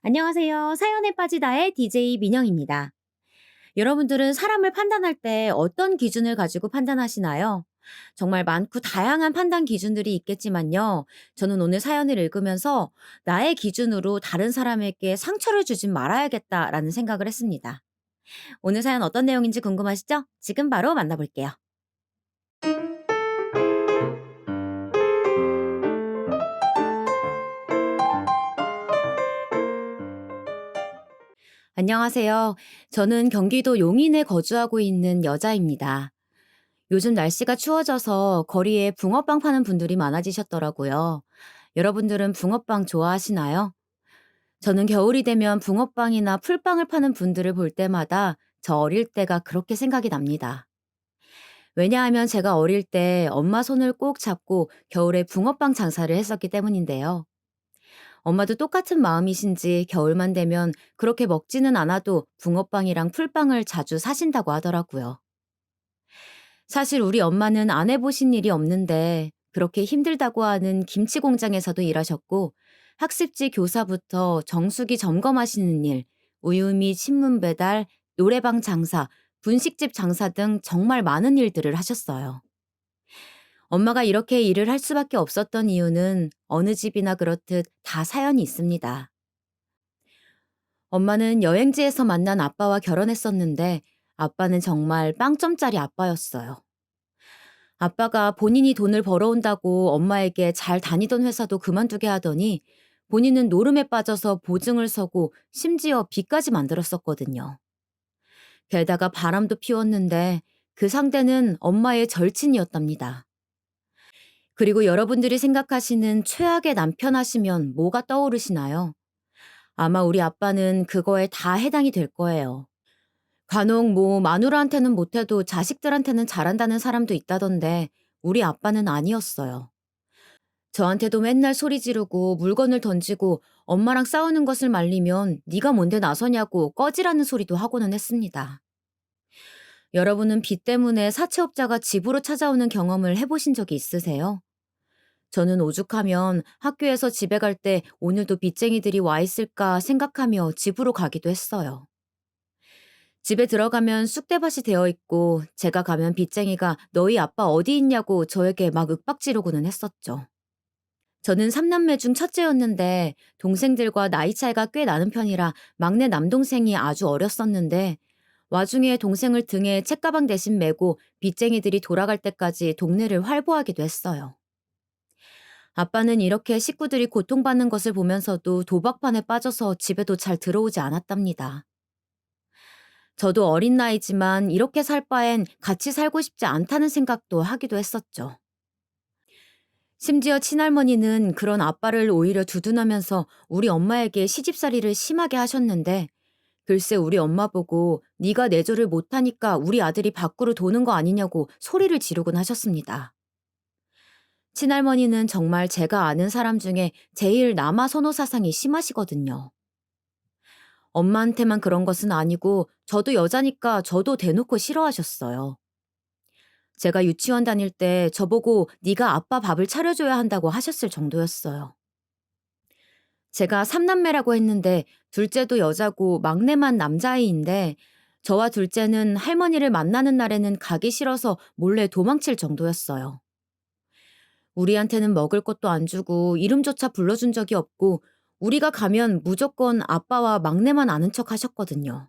안녕하세요. 사연에 빠지다의 DJ 민영입니다. 여러분들은 사람을 판단할 때 어떤 기준을 가지고 판단하시나요? 정말 많고 다양한 판단 기준들이 있겠지만요. 저는 오늘 사연을 읽으면서 나의 기준으로 다른 사람에게 상처를 주진 말아야겠다라는 생각을 했습니다. 오늘 사연 어떤 내용인지 궁금하시죠? 지금 바로 만나볼게요. 안녕하세요. 저는 경기도 용인에 거주하고 있는 여자입니다. 요즘 날씨가 추워져서 거리에 붕어빵 파는 분들이 많아지셨더라고요. 여러분들은 붕어빵 좋아하시나요? 저는 겨울이 되면 붕어빵이나 풀빵을 파는 분들을 볼 때마다 저 어릴 때가 그렇게 생각이 납니다. 왜냐하면 제가 어릴 때 엄마 손을 꼭 잡고 겨울에 붕어빵 장사를 했었기 때문인데요. 엄마도 똑같은 마음이신지 겨울만 되면 그렇게 먹지는 않아도 붕어빵이랑 풀빵을 자주 사신다고 하더라고요. 사실 우리 엄마는 안 해보신 일이 없는데 그렇게 힘들다고 하는 김치 공장에서도 일하셨고 학습지 교사부터 정수기 점검하시는 일, 우유 및 신문 배달, 노래방 장사, 분식집 장사 등 정말 많은 일들을 하셨어요. 엄마가 이렇게 일을 할 수밖에 없었던 이유는 어느 집이나 그렇듯 다 사연이 있습니다. 엄마는 여행지에서 만난 아빠와 결혼했었는데 아빠는 정말 빵점짜리 아빠였어요. 아빠가 본인이 돈을 벌어온다고 엄마에게 잘 다니던 회사도 그만두게 하더니 본인은 노름에 빠져서 보증을 서고 심지어 빚까지 만들었었거든요. 게다가 바람도 피웠는데 그 상대는 엄마의 절친이었답니다. 그리고 여러분들이 생각하시는 최악의 남편 하시면 뭐가 떠오르시나요? 아마 우리 아빠는 그거에 다 해당이 될 거예요. 간혹 뭐 마누라한테는 못해도 자식들한테는 잘한다는 사람도 있다던데 우리 아빠는 아니었어요. 저한테도 맨날 소리 지르고 물건을 던지고 엄마랑 싸우는 것을 말리면 네가 뭔데 나서냐고 꺼지라는 소리도 하고는 했습니다. 여러분은 빚 때문에 사채업자가 집으로 찾아오는 경험을 해보신 적이 있으세요? 저는 오죽하면 학교에서 집에 갈 때 오늘도 빚쟁이들이 와 있을까 생각하며 집으로 가기도 했어요. 집에 들어가면 쑥대밭이 되어 있고 제가 가면 빚쟁이가 너희 아빠 어디 있냐고 저에게 막 윽박지르고는 했었죠. 저는 3남매 중 첫째였는데 동생들과 나이 차이가 꽤 나는 편이라 막내 남동생이 아주 어렸었는데 와중에 동생을 등에 책가방 대신 메고 빚쟁이들이 돌아갈 때까지 동네를 활보하기도 했어요. 아빠는 이렇게 식구들이 고통받는 것을 보면서도 도박판에 빠져서 집에도 잘 들어오지 않았답니다. 저도 어린 나이지만 이렇게 살 바엔 같이 살고 싶지 않다는 생각도 하기도 했었죠. 심지어 친할머니는 그런 아빠를 오히려 두둔하면서 우리 엄마에게 시집살이를 심하게 하셨는데 글쎄 우리 엄마 보고 네가 내조를 못하니까 우리 아들이 밖으로 도는 거 아니냐고 소리를 지르곤 하셨습니다. 친할머니는 정말 제가 아는 사람 중에 제일 남아 선호 사상이 심하시거든요. 엄마한테만 그런 것은 아니고 저도 여자니까 저도 대놓고 싫어하셨어요. 제가 유치원 다닐 때 저보고 네가 아빠 밥을 차려줘야 한다고 하셨을 정도였어요. 제가 삼남매라고 했는데 둘째도 여자고 막내만 남자아이인데 저와 둘째는 할머니를 만나는 날에는 가기 싫어서 몰래 도망칠 정도였어요. 우리한테는 먹을 것도 안 주고 이름조차 불러준 적이 없고 우리가 가면 무조건 아빠와 막내만 아는 척 하셨거든요.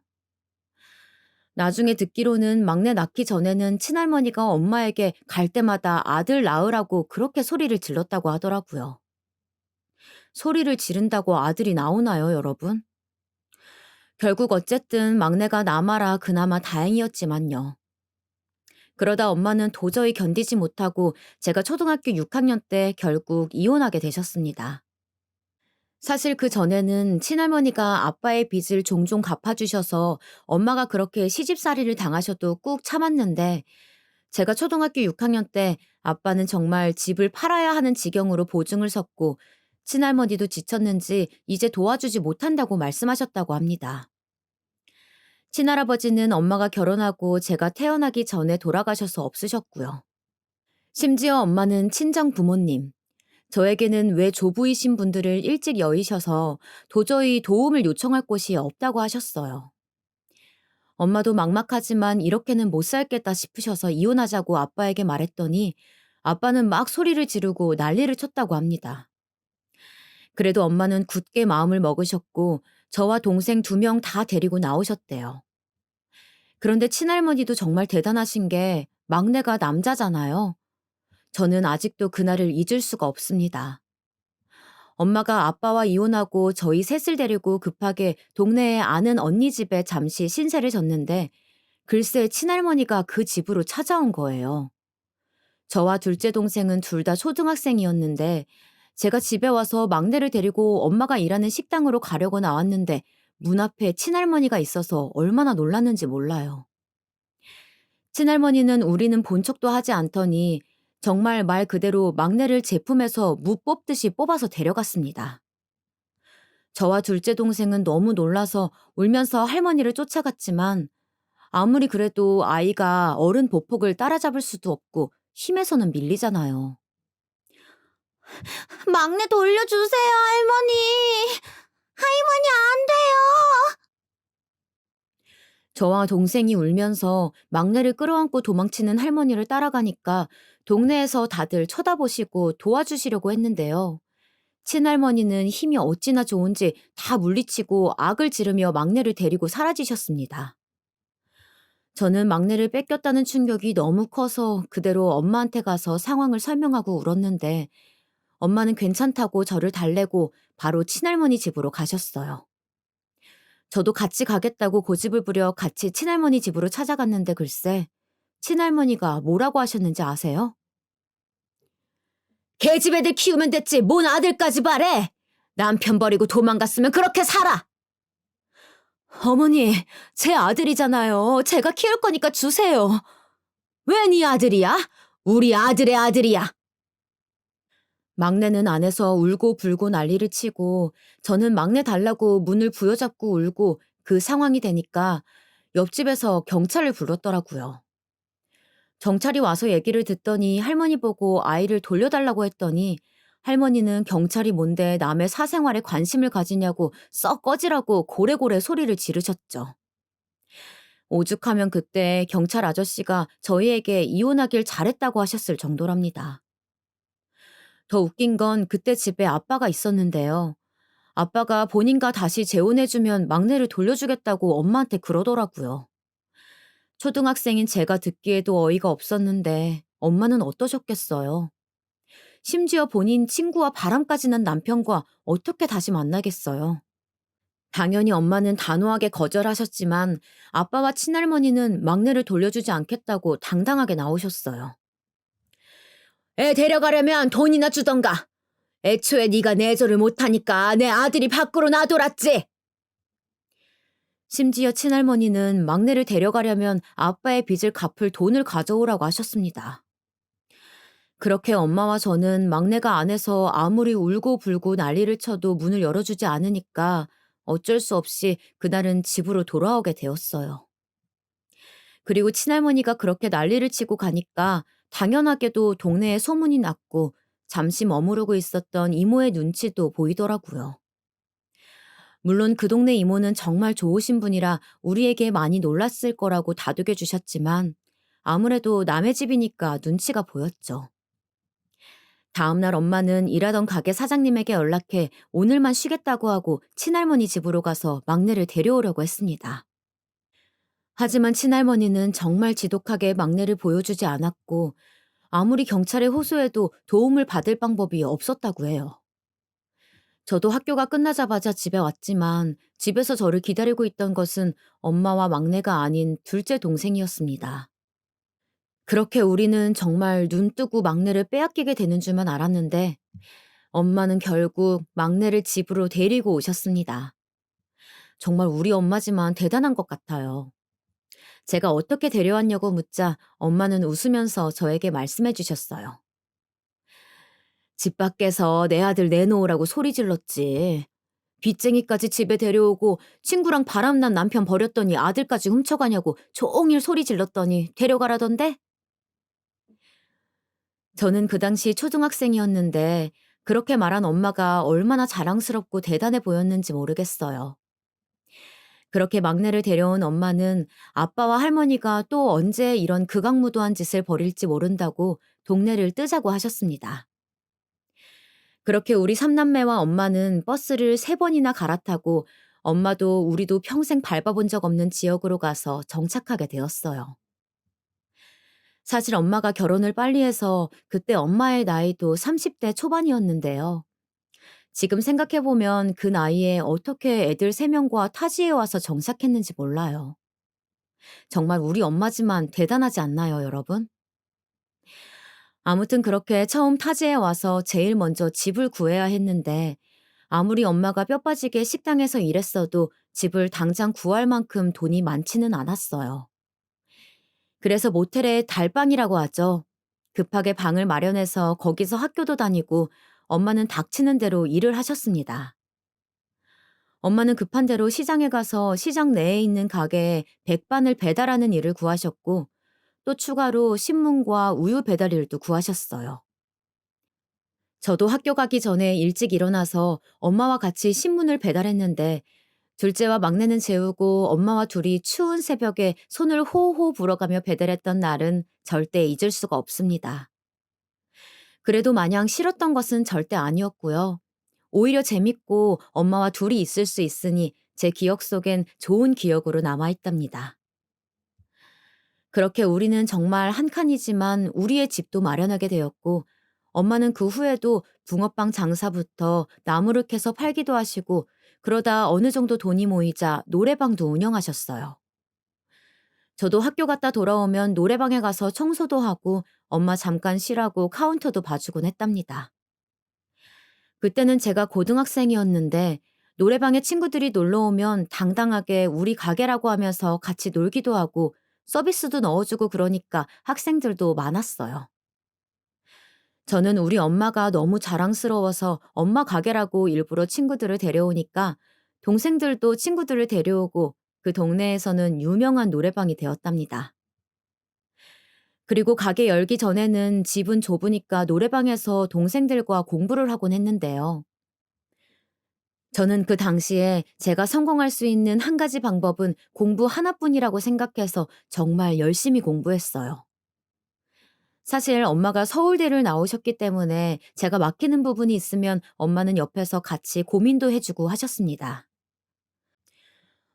나중에 듣기로는 막내 낳기 전에는 친할머니가 엄마에게 갈 때마다 아들 낳으라고 그렇게 소리를 질렀다고 하더라고요. 소리를 지른다고 아들이 나오나요, 여러분? 결국 어쨌든 막내가 남아라 그나마 다행이었지만요. 그러다 엄마는 도저히 견디지 못하고 제가 초등학교 6학년 때 결국 이혼하게 되셨습니다. 사실 그 전에는 친할머니가 아빠의 빚을 종종 갚아주셔서 엄마가 그렇게 시집살이를 당하셔도 꾹 참았는데 제가 초등학교 6학년 때 아빠는 정말 집을 팔아야 하는 지경으로 보증을 섰고 친할머니도 지쳤는지 이제 도와주지 못한다고 말씀하셨다고 합니다. 친할아버지는 엄마가 결혼하고 제가 태어나기 전에 돌아가셔서 없으셨고요. 심지어 엄마는 친정 부모님, 저에게는 외조부이신 분들을 일찍 여의셔서 도저히 도움을 요청할 곳이 없다고 하셨어요. 엄마도 막막하지만 이렇게는 못 살겠다 싶으셔서 이혼하자고 아빠에게 말했더니 아빠는 막 소리를 지르고 난리를 쳤다고 합니다. 그래도 엄마는 굳게 마음을 먹으셨고 저와 동생 2명 다 데리고 나오셨대요. 그런데 친할머니도 정말 대단하신 게 막내가 남자잖아요. 저는 아직도 그날을 잊을 수가 없습니다. 엄마가 아빠와 이혼하고 저희 셋을 데리고 급하게 동네에 아는 언니 집에 잠시 신세를 졌는데 글쎄 친할머니가 그 집으로 찾아온 거예요. 저와 둘째 동생은 둘 다 초등학생이었는데 제가 집에 와서 막내를 데리고 엄마가 일하는 식당으로 가려고 나왔는데 문 앞에 친할머니가 있어서 얼마나 놀랐는지 몰라요. 친할머니는 우리는 본 척도 하지 않더니 정말 말 그대로 막내를 제품에서 무 뽑듯이 뽑아서 데려갔습니다. 저와 둘째 동생은 너무 놀라서 울면서 할머니를 쫓아갔지만 아무리 그래도 아이가 어른 보폭을 따라잡을 수도 없고 힘에서는 밀리잖아요. 막내 돌려주세요, 할머니. 할머니 안 돼요. 저와 동생이 울면서 막내를 끌어안고 도망치는 할머니를 따라가니까 동네에서 다들 쳐다보시고 도와주시려고 했는데요. 친할머니는 힘이 어찌나 좋은지 다 물리치고 악을 지르며 막내를 데리고 사라지셨습니다. 저는 막내를 뺏겼다는 충격이 너무 커서 그대로 엄마한테 가서 상황을 설명하고 울었는데 엄마는 괜찮다고 저를 달래고 바로 친할머니 집으로 가셨어요. 저도 같이 가겠다고 고집을 부려 같이 친할머니 집으로 찾아갔는데 글쎄, 친할머니가 뭐라고 하셨는지 아세요? 걔집 애들 키우면 됐지 뭔 아들까지 바래! 남편 버리고 도망갔으면 그렇게 살아! 어머니, 제 아들이잖아요. 제가 키울 거니까 주세요. 왜 네 아들이야? 우리 아들의 아들이야. 막내는 안에서 울고 불고 난리를 치고 저는 막내 달라고 문을 부여잡고 울고 그 상황이 되니까 옆집에서 경찰을 불렀더라고요. 경찰이 와서 얘기를 듣더니 할머니 보고 아이를 돌려달라고 했더니 할머니는 경찰이 뭔데 남의 사생활에 관심을 가지냐고 썩 꺼지라고 고래고래 소리를 지르셨죠. 오죽하면 그때 경찰 아저씨가 저희에게 이혼하길 잘했다고 하셨을 정도랍니다. 더 웃긴 건 그때 집에 아빠가 있었는데요. 아빠가 본인과 다시 재혼해주면 막내를 돌려주겠다고 엄마한테 그러더라고요. 초등학생인 제가 듣기에도 어이가 없었는데 엄마는 어떠셨겠어요? 심지어 본인 친구와 바람까지 난 남편과 어떻게 다시 만나겠어요? 당연히 엄마는 단호하게 거절하셨지만 아빠와 친할머니는 막내를 돌려주지 않겠다고 당당하게 나오셨어요. 애 데려가려면 돈이나 주던가. 애초에 네가 내조를 못하니까 내 아들이 밖으로 나돌았지. 심지어 친할머니는 막내를 데려가려면 아빠의 빚을 갚을 돈을 가져오라고 하셨습니다. 그렇게 엄마와 저는 막내가 안에서 아무리 울고 불고 난리를 쳐도 문을 열어주지 않으니까 어쩔 수 없이 그날은 집으로 돌아오게 되었어요. 그리고 친할머니가 그렇게 난리를 치고 가니까 당연하게도 동네에 소문이 났고 잠시 머무르고 있었던 이모의 눈치도 보이더라고요. 물론 그 동네 이모는 정말 좋으신 분이라 우리에게 많이 놀랐을 거라고 다독여 주셨지만 아무래도 남의 집이니까 눈치가 보였죠. 다음날 엄마는 일하던 가게 사장님에게 연락해 오늘만 쉬겠다고 하고 친할머니 집으로 가서 막내를 데려오려고 했습니다. 하지만 친할머니는 정말 지독하게 막내를 보여주지 않았고 아무리 경찰에 호소해도 도움을 받을 방법이 없었다고 해요. 저도 학교가 끝나자마자 집에 왔지만 집에서 저를 기다리고 있던 것은 엄마와 막내가 아닌 둘째 동생이었습니다. 그렇게 우리는 정말 눈 뜨고 막내를 빼앗기게 되는 줄만 알았는데 엄마는 결국 막내를 집으로 데리고 오셨습니다. 정말 우리 엄마지만 대단한 것 같아요. 제가 어떻게 데려왔냐고 묻자 엄마는 웃으면서 저에게 말씀해 주셨어요. 집 밖에서 내 아들 내놓으라고 소리 질렀지. 빚쟁이까지 집에 데려오고 친구랑 바람난 남편 버렸더니 아들까지 훔쳐가냐고 종일 소리 질렀더니 데려가라던데? 저는 그 당시 초등학생이었는데 그렇게 말한 엄마가 얼마나 자랑스럽고 대단해 보였는지 모르겠어요. 그렇게 막내를 데려온 엄마는 아빠와 할머니가 또 언제 이런 극악무도한 짓을 벌일지 모른다고 동네를 뜨자고 하셨습니다. 그렇게 우리 삼남매와 엄마는 버스를 3번이나 갈아타고 엄마도 우리도 평생 밟아본 적 없는 지역으로 가서 정착하게 되었어요. 사실 엄마가 결혼을 빨리 해서 그때 엄마의 나이도 30대 초반이었는데요. 지금 생각해보면 그 나이에 어떻게 애들 3명과 타지에 와서 정착했는지 몰라요. 정말 우리 엄마지만 대단하지 않나요, 여러분? 아무튼 그렇게 처음 타지에 와서 제일 먼저 집을 구해야 했는데 아무리 엄마가 뼈 빠지게 식당에서 일했어도 집을 당장 구할 만큼 돈이 많지는 않았어요. 그래서 모텔에 달방이라고 하죠. 급하게 방을 마련해서 거기서 학교도 다니고 엄마는 닥치는 대로 일을 하셨습니다. 엄마는 급한 대로 시장에 가서 시장 내에 있는 가게에 백반을 배달하는 일을 구하셨고 또 추가로 신문과 우유 배달 일도 구하셨어요. 저도 학교 가기 전에 일찍 일어나서 엄마와 같이 신문을 배달했는데 둘째와 막내는 재우고 엄마와 둘이 추운 새벽에 손을 호호 불어가며 배달했던 날은 절대 잊을 수가 없습니다. 그래도 마냥 싫었던 것은 절대 아니었고요. 오히려 재밌고 엄마와 둘이 있을 수 있으니 제 기억 속엔 좋은 기억으로 남아있답니다. 그렇게 우리는 정말 한 칸이지만 우리의 집도 마련하게 되었고 엄마는 그 후에도 붕어빵 장사부터 나무를 캐서 팔기도 하시고 그러다 어느 정도 돈이 모이자 노래방도 운영하셨어요. 저도 학교 갔다 돌아오면 노래방에 가서 청소도 하고 엄마 잠깐 쉬라고 카운터도 봐주곤 했답니다. 그때는 제가 고등학생이었는데 노래방에 친구들이 놀러 오면 당당하게 우리 가게라고 하면서 같이 놀기도 하고 서비스도 넣어주고 그러니까 학생들도 많았어요. 저는 우리 엄마가 너무 자랑스러워서 엄마 가게라고 일부러 친구들을 데려오니까 동생들도 친구들을 데려오고 그 동네에서는 유명한 노래방이 되었답니다. 그리고 가게 열기 전에는 집은 좁으니까 노래방에서 동생들과 공부를 하곤 했는데요. 저는 그 당시에 제가 성공할 수 있는 한 가지 방법은 공부 하나뿐이라고 생각해서 정말 열심히 공부했어요. 사실 엄마가 서울대를 나오셨기 때문에 제가 막히는 부분이 있으면 엄마는 옆에서 같이 고민도 해주고 하셨습니다.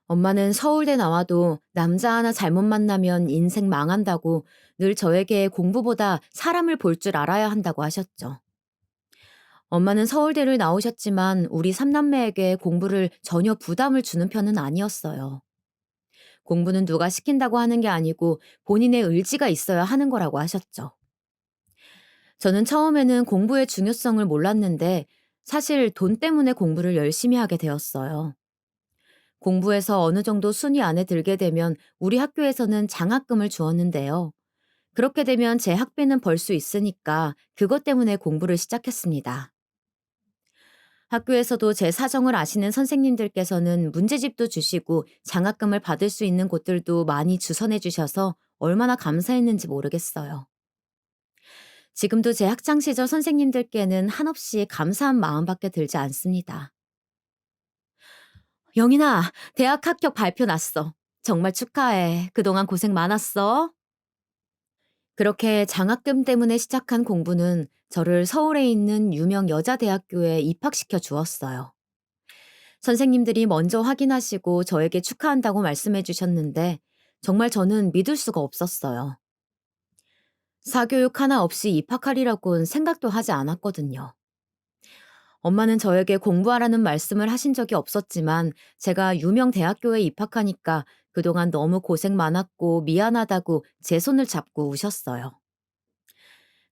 엄마는 서울대 나와도 남자 하나 잘못 만나면 인생 망한다고 늘 저에게 공부보다 사람을 볼 줄 알아야 한다고 하셨죠. 엄마는 서울대를 나오셨지만 우리 삼남매에게 공부를 전혀 부담을 주는 편은 아니었어요. 공부는 누가 시킨다고 하는 게 아니고 본인의 의지가 있어야 하는 거라고 하셨죠. 저는 처음에는 공부의 중요성을 몰랐는데 사실 돈 때문에 공부를 열심히 하게 되었어요. 공부에서 어느 정도 순위 안에 들게 되면 우리 학교에서는 장학금을 주었는데요. 그렇게 되면 제 학비는 벌 수 있으니까 그것 때문에 공부를 시작했습니다. 학교에서도 제 사정을 아시는 선생님들께서는 문제집도 주시고 장학금을 받을 수 있는 곳들도 많이 주선해 주셔서 얼마나 감사했는지 모르겠어요. 지금도 제 학창 시절 선생님들께는 한없이 감사한 마음밖에 들지 않습니다. 영인아, 대학 합격 발표 났어. 정말 축하해. 그동안 고생 많았어. 그렇게 장학금 때문에 시작한 공부는 저를 서울에 있는 유명 여자대학교에 입학시켜 주었어요. 선생님들이 먼저 확인하시고 저에게 축하한다고 말씀해 주셨는데 정말 저는 믿을 수가 없었어요. 사교육 하나 없이 입학하리라고는 생각도 하지 않았거든요. 엄마는 저에게 공부하라는 말씀을 하신 적이 없었지만 제가 유명 대학교에 입학하니까 그동안 너무 고생 많았고 미안하다고 제 손을 잡고 우셨어요.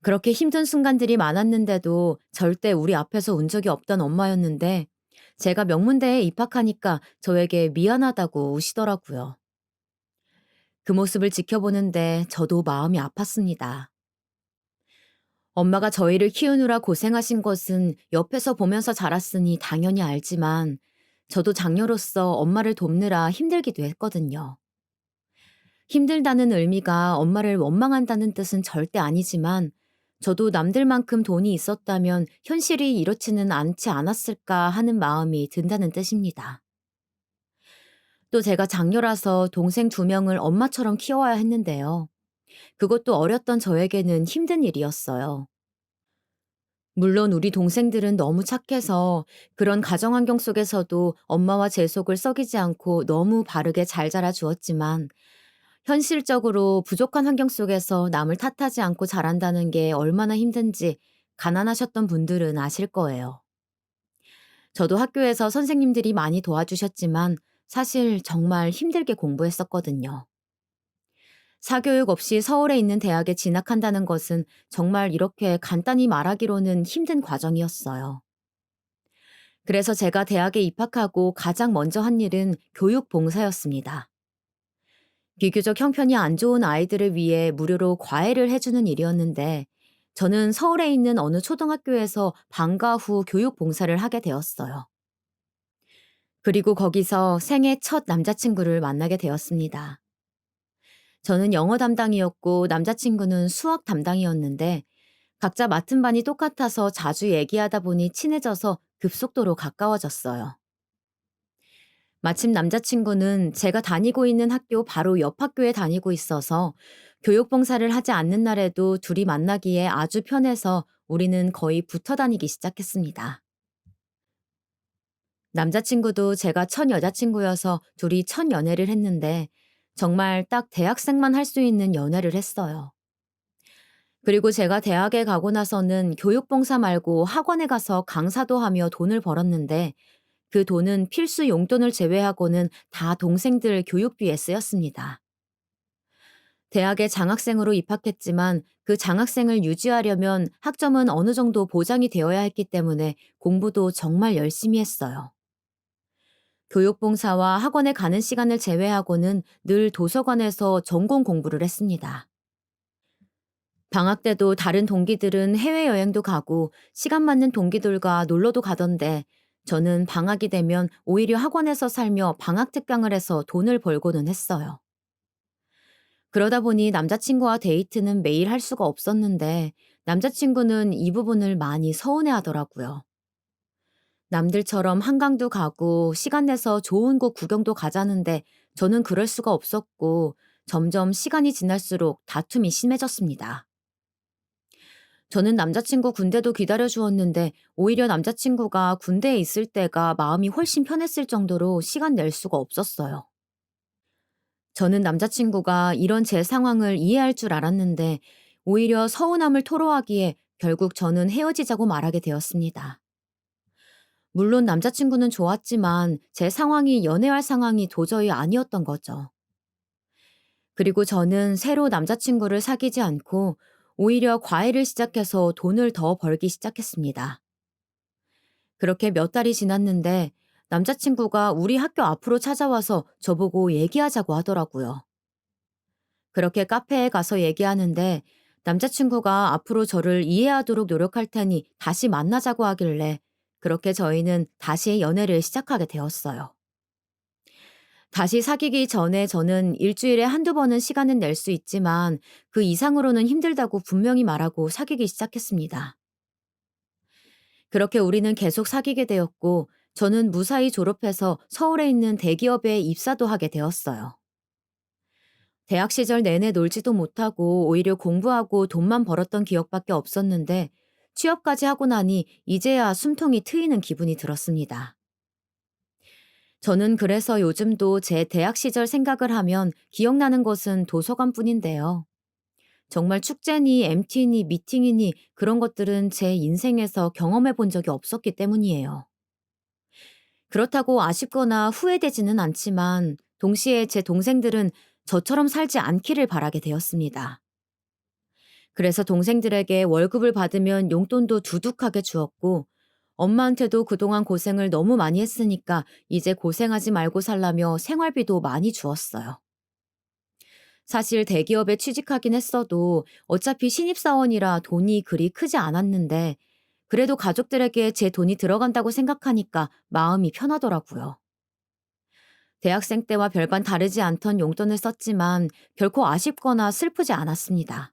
그렇게 힘든 순간들이 많았는데도 절대 우리 앞에서 운 적이 없던 엄마였는데 제가 명문대에 입학하니까 저에게 미안하다고 우시더라고요. 그 모습을 지켜보는데 저도 마음이 아팠습니다. 엄마가 저희를 키우느라 고생하신 것은 옆에서 보면서 자랐으니 당연히 알지만 저도 장녀로서 엄마를 돕느라 힘들기도 했거든요. 힘들다는 의미가 엄마를 원망한다는 뜻은 절대 아니지만 저도 남들만큼 돈이 있었다면 현실이 이렇지는 않지 않았을까 하는 마음이 든다는 뜻입니다. 또 제가 장녀라서 동생 두 명을 엄마처럼 키워야 했는데요. 그것도 어렸던 저에게는 힘든 일이었어요. 물론 우리 동생들은 너무 착해서 그런 가정 환경 속에서도 엄마와 제 속을 썩이지 않고 너무 바르게 잘 자라 주었지만 현실적으로 부족한 환경 속에서 남을 탓하지 않고 자란다는 게 얼마나 힘든지 가난하셨던 분들은 아실 거예요. 저도 학교에서 선생님들이 많이 도와주셨지만 사실 정말 힘들게 공부했었거든요. 사교육 없이 서울에 있는 대학에 진학한다는 것은 정말 이렇게 간단히 말하기로는 힘든 과정이었어요. 그래서 제가 대학에 입학하고 가장 먼저 한 일은 교육 봉사였습니다. 비교적 형편이 안 좋은 아이들을 위해 무료로 과외를 해주는 일이었는데 저는 서울에 있는 어느 초등학교에서 방과 후 교육 봉사를 하게 되었어요. 그리고 거기서 생애 첫 남자친구를 만나게 되었습니다. 저는 영어 담당이었고 남자친구는 수학 담당이었는데 각자 맡은 반이 똑같아서 자주 얘기하다 보니 친해져서 급속도로 가까워졌어요. 마침 남자친구는 제가 다니고 있는 학교 바로 옆 학교에 다니고 있어서 교육 봉사를 하지 않는 날에도 둘이 만나기에 아주 편해서 우리는 거의 붙어 다니기 시작했습니다. 남자친구도 제가 첫 여자친구여서 둘이 첫 연애를 했는데 정말 딱 대학생만 할 수 있는 연애를 했어요. 그리고 제가 대학에 가고 나서는 교육봉사 말고 학원에 가서 강사도 하며 돈을 벌었는데 그 돈은 필수 용돈을 제외하고는 다 동생들 교육비에 쓰였습니다. 대학에 장학생으로 입학했지만 그 장학생을 유지하려면 학점은 어느 정도 보장이 되어야 했기 때문에 공부도 정말 열심히 했어요. 교육봉사와 학원에 가는 시간을 제외하고는 늘 도서관에서 전공 공부를 했습니다. 방학 때도 다른 동기들은 해외여행도 가고 시간 맞는 동기들과 놀러도 가던데 저는 방학이 되면 오히려 학원에서 살며 방학 특강을 해서 돈을 벌고는 했어요. 그러다 보니 남자친구와 데이트는 매일 할 수가 없었는데 남자친구는 이 부분을 많이 서운해 하더라고요. 남들처럼 한강도 가고 시간 내서 좋은 곳 구경도 가자는데 저는 그럴 수가 없었고 점점 시간이 지날수록 다툼이 심해졌습니다. 저는 남자친구 군대도 기다려 주었는데 오히려 남자친구가 군대에 있을 때가 마음이 훨씬 편했을 정도로 시간 낼 수가 없었어요. 저는 남자친구가 이런 제 상황을 이해할 줄 알았는데 오히려 서운함을 토로하기에 결국 저는 헤어지자고 말하게 되었습니다. 물론 남자친구는 좋았지만 제 상황이 연애할 상황이 도저히 아니었던 거죠. 그리고 저는 새로 남자친구를 사귀지 않고 오히려 과외를 시작해서 돈을 더 벌기 시작했습니다. 그렇게 몇 달이 지났는데 남자친구가 우리 학교 앞으로 찾아와서 저보고 얘기하자고 하더라고요. 그렇게 카페에 가서 얘기하는데 남자친구가 앞으로 저를 이해하도록 노력할 테니 다시 만나자고 하길래 그렇게 저희는 다시 연애를 시작하게 되었어요. 다시 사귀기 전에 저는 일주일에 한두 번은 시간은 낼 수 있지만 그 이상으로는 힘들다고 분명히 말하고 사귀기 시작했습니다. 그렇게 우리는 계속 사귀게 되었고 저는 무사히 졸업해서 서울에 있는 대기업에 입사도 하게 되었어요. 대학 시절 내내 놀지도 못하고 오히려 공부하고 돈만 벌었던 기억밖에 없었는데 취업까지 하고 나니 이제야 숨통이 트이는 기분이 들었습니다. 저는 그래서 요즘도 제 대학 시절 생각을 하면 기억나는 것은 도서관뿐인데요. 정말 축제니 MT니 미팅이니 그런 것들은 제 인생에서 경험해 본 적이 없었기 때문이에요. 그렇다고 아쉽거나 후회되지는 않지만 동시에 제 동생들은 저처럼 살지 않기를 바라게 되었습니다. 그래서 동생들에게 월급을 받으면 용돈도 두둑하게 주었고 엄마한테도 그동안 고생을 너무 많이 했으니까 이제 고생하지 말고 살라며 생활비도 많이 주었어요. 사실 대기업에 취직하긴 했어도 어차피 신입사원이라 돈이 그리 크지 않았는데 그래도 가족들에게 제 돈이 들어간다고 생각하니까 마음이 편하더라고요. 대학생 때와 별반 다르지 않던 용돈을 썼지만 결코 아쉽거나 슬프지 않았습니다.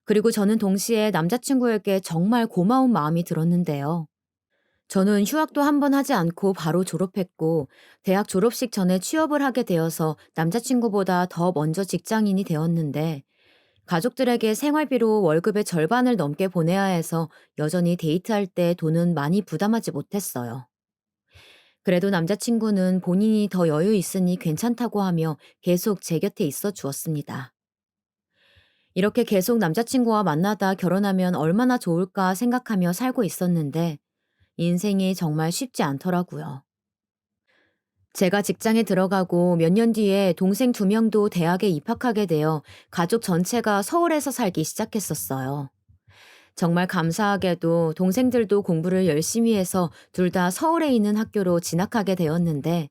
그리고 저는 동시에 남자친구에게 정말 고마운 마음이 들었는데요. 저는 휴학도 한 번 하지 않고 바로 졸업했고, 대학 졸업식 전에 취업을 하게 되어서 남자친구보다 더 먼저 직장인이 되었는데, 가족들에게 생활비로 월급의 절반을 넘게 보내야 해서 여전히 데이트할 때 돈은 많이 부담하지 못했어요. 그래도 남자친구는 본인이 더 여유 있으니 괜찮다고 하며 계속 제 곁에 있어 주었습니다. 이렇게 계속 남자친구와 만나다 결혼하면 얼마나 좋을까 생각하며 살고 있었는데 인생이 정말 쉽지 않더라고요. 제가 직장에 들어가고 몇 년 뒤에 동생 두 명도 대학에 입학하게 되어 가족 전체가 서울에서 살기 시작했었어요. 정말 감사하게도 동생들도 공부를 열심히 해서 둘 다 서울에 있는 학교로 진학하게 되었는데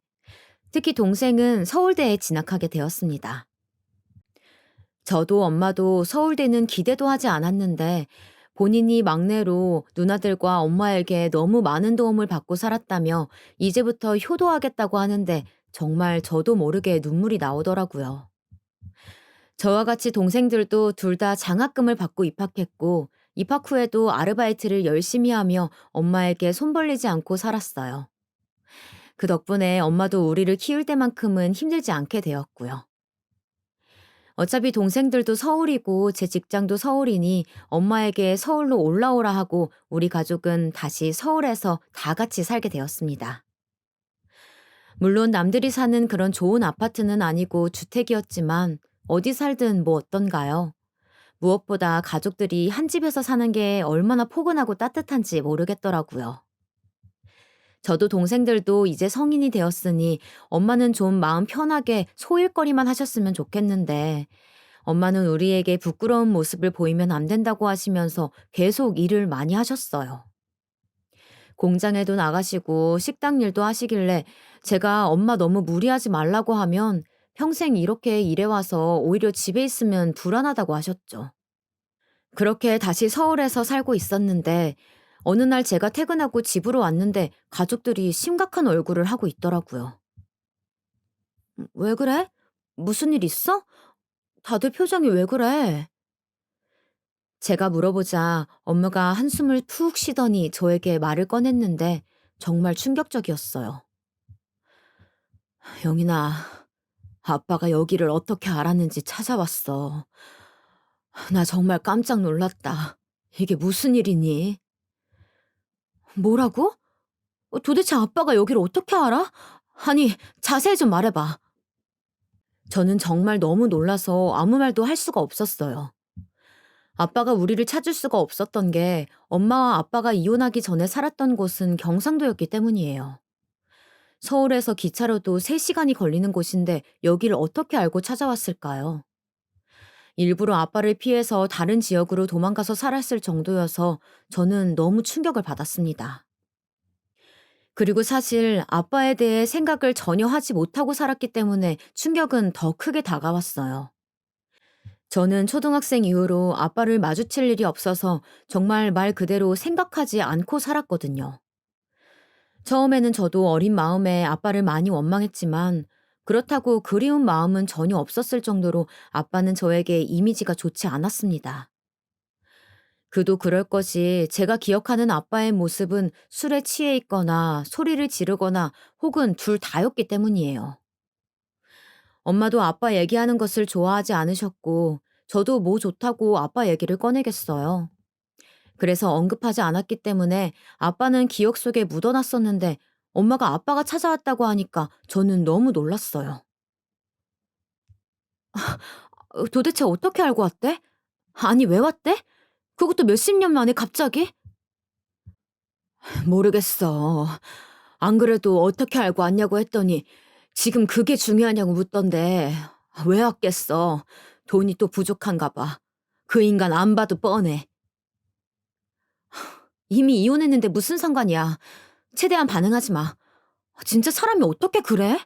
특히 동생은 서울대에 진학하게 되었습니다. 저도 엄마도 서울대는 기대도 하지 않았는데 본인이 막내로 누나들과 엄마에게 너무 많은 도움을 받고 살았다며 이제부터 효도하겠다고 하는데 정말 저도 모르게 눈물이 나오더라고요. 저와 같이 동생들도 둘 다 장학금을 받고 입학했고 입학 후에도 아르바이트를 열심히 하며 엄마에게 손 벌리지 않고 살았어요. 그 덕분에 엄마도 우리를 키울 때만큼은 힘들지 않게 되었고요. 어차피 동생들도 서울이고 제 직장도 서울이니 엄마에게 서울로 올라오라 하고 우리 가족은 다시 서울에서 다 같이 살게 되었습니다. 물론 남들이 사는 그런 좋은 아파트는 아니고 주택이었지만 어디 살든 뭐 어떤가요? 무엇보다 가족들이 한 집에서 사는 게 얼마나 포근하고 따뜻한지 모르겠더라고요. 저도 동생들도 이제 성인이 되었으니 엄마는 좀 마음 편하게 소일거리만 하셨으면 좋겠는데 엄마는 우리에게 부끄러운 모습을 보이면 안 된다고 하시면서 계속 일을 많이 하셨어요. 공장에도 나가시고 식당 일도 하시길래 제가 엄마 너무 무리하지 말라고 하면 평생 이렇게 일해와서 오히려 집에 있으면 불안하다고 하셨죠. 그렇게 다시 서울에서 살고 있었는데 어느 날 제가 퇴근하고 집으로 왔는데 가족들이 심각한 얼굴을 하고 있더라고요. 왜 그래? 무슨 일 있어? 다들 표정이 왜 그래? 제가 물어보자 엄마가 한숨을 푹 쉬더니 저에게 말을 꺼냈는데 정말 충격적이었어요. 영인아, 아빠가 여기를 어떻게 알았는지 찾아왔어. 나 정말 깜짝 놀랐다. 이게 무슨 일이니? 뭐라고? 도대체 아빠가 여기를 어떻게 알아? 아니, 자세히 좀 말해봐. 저는 정말 너무 놀라서 아무 말도 할 수가 없었어요. 아빠가 우리를 찾을 수가 없었던 게 엄마와 아빠가 이혼하기 전에 살았던 곳은 경상도였기 때문이에요. 서울에서 기차로도 3시간이 걸리는 곳인데 여기를 어떻게 알고 찾아왔을까요? 일부러 아빠를 피해서 다른 지역으로 도망가서 살았을 정도여서 저는 너무 충격을 받았습니다. 그리고 사실 아빠에 대해 생각을 전혀 하지 못하고 살았기 때문에 충격은 더 크게 다가왔어요. 저는 초등학생 이후로 아빠를 마주칠 일이 없어서 정말 말 그대로 생각하지 않고 살았거든요. 처음에는 저도 어린 마음에 아빠를 많이 원망했지만 그렇다고 그리운 마음은 전혀 없었을 정도로 아빠는 저에게 이미지가 좋지 않았습니다. 그도 그럴 것이 제가 기억하는 아빠의 모습은 술에 취해 있거나 소리를 지르거나 혹은 둘 다였기 때문이에요. 엄마도 아빠 얘기하는 것을 좋아하지 않으셨고 저도 뭐 좋다고 아빠 얘기를 꺼내겠어요. 그래서 언급하지 않았기 때문에 아빠는 기억 속에 묻어놨었는데 엄마가 아빠가 찾아왔다고 하니까 저는 너무 놀랐어요. 도대체 어떻게 알고 왔대? 아니, 왜 왔대? 그것도 몇십 년 만에 갑자기? 모르겠어. 안 그래도 어떻게 알고 왔냐고 했더니 지금 그게 중요하냐고 묻던데 왜 왔겠어? 돈이 또 부족한가 봐. 그 인간 안 봐도 뻔해. 이미 이혼했는데 무슨 상관이야. 최대한 반응하지 마. 진짜 사람이 어떻게 그래?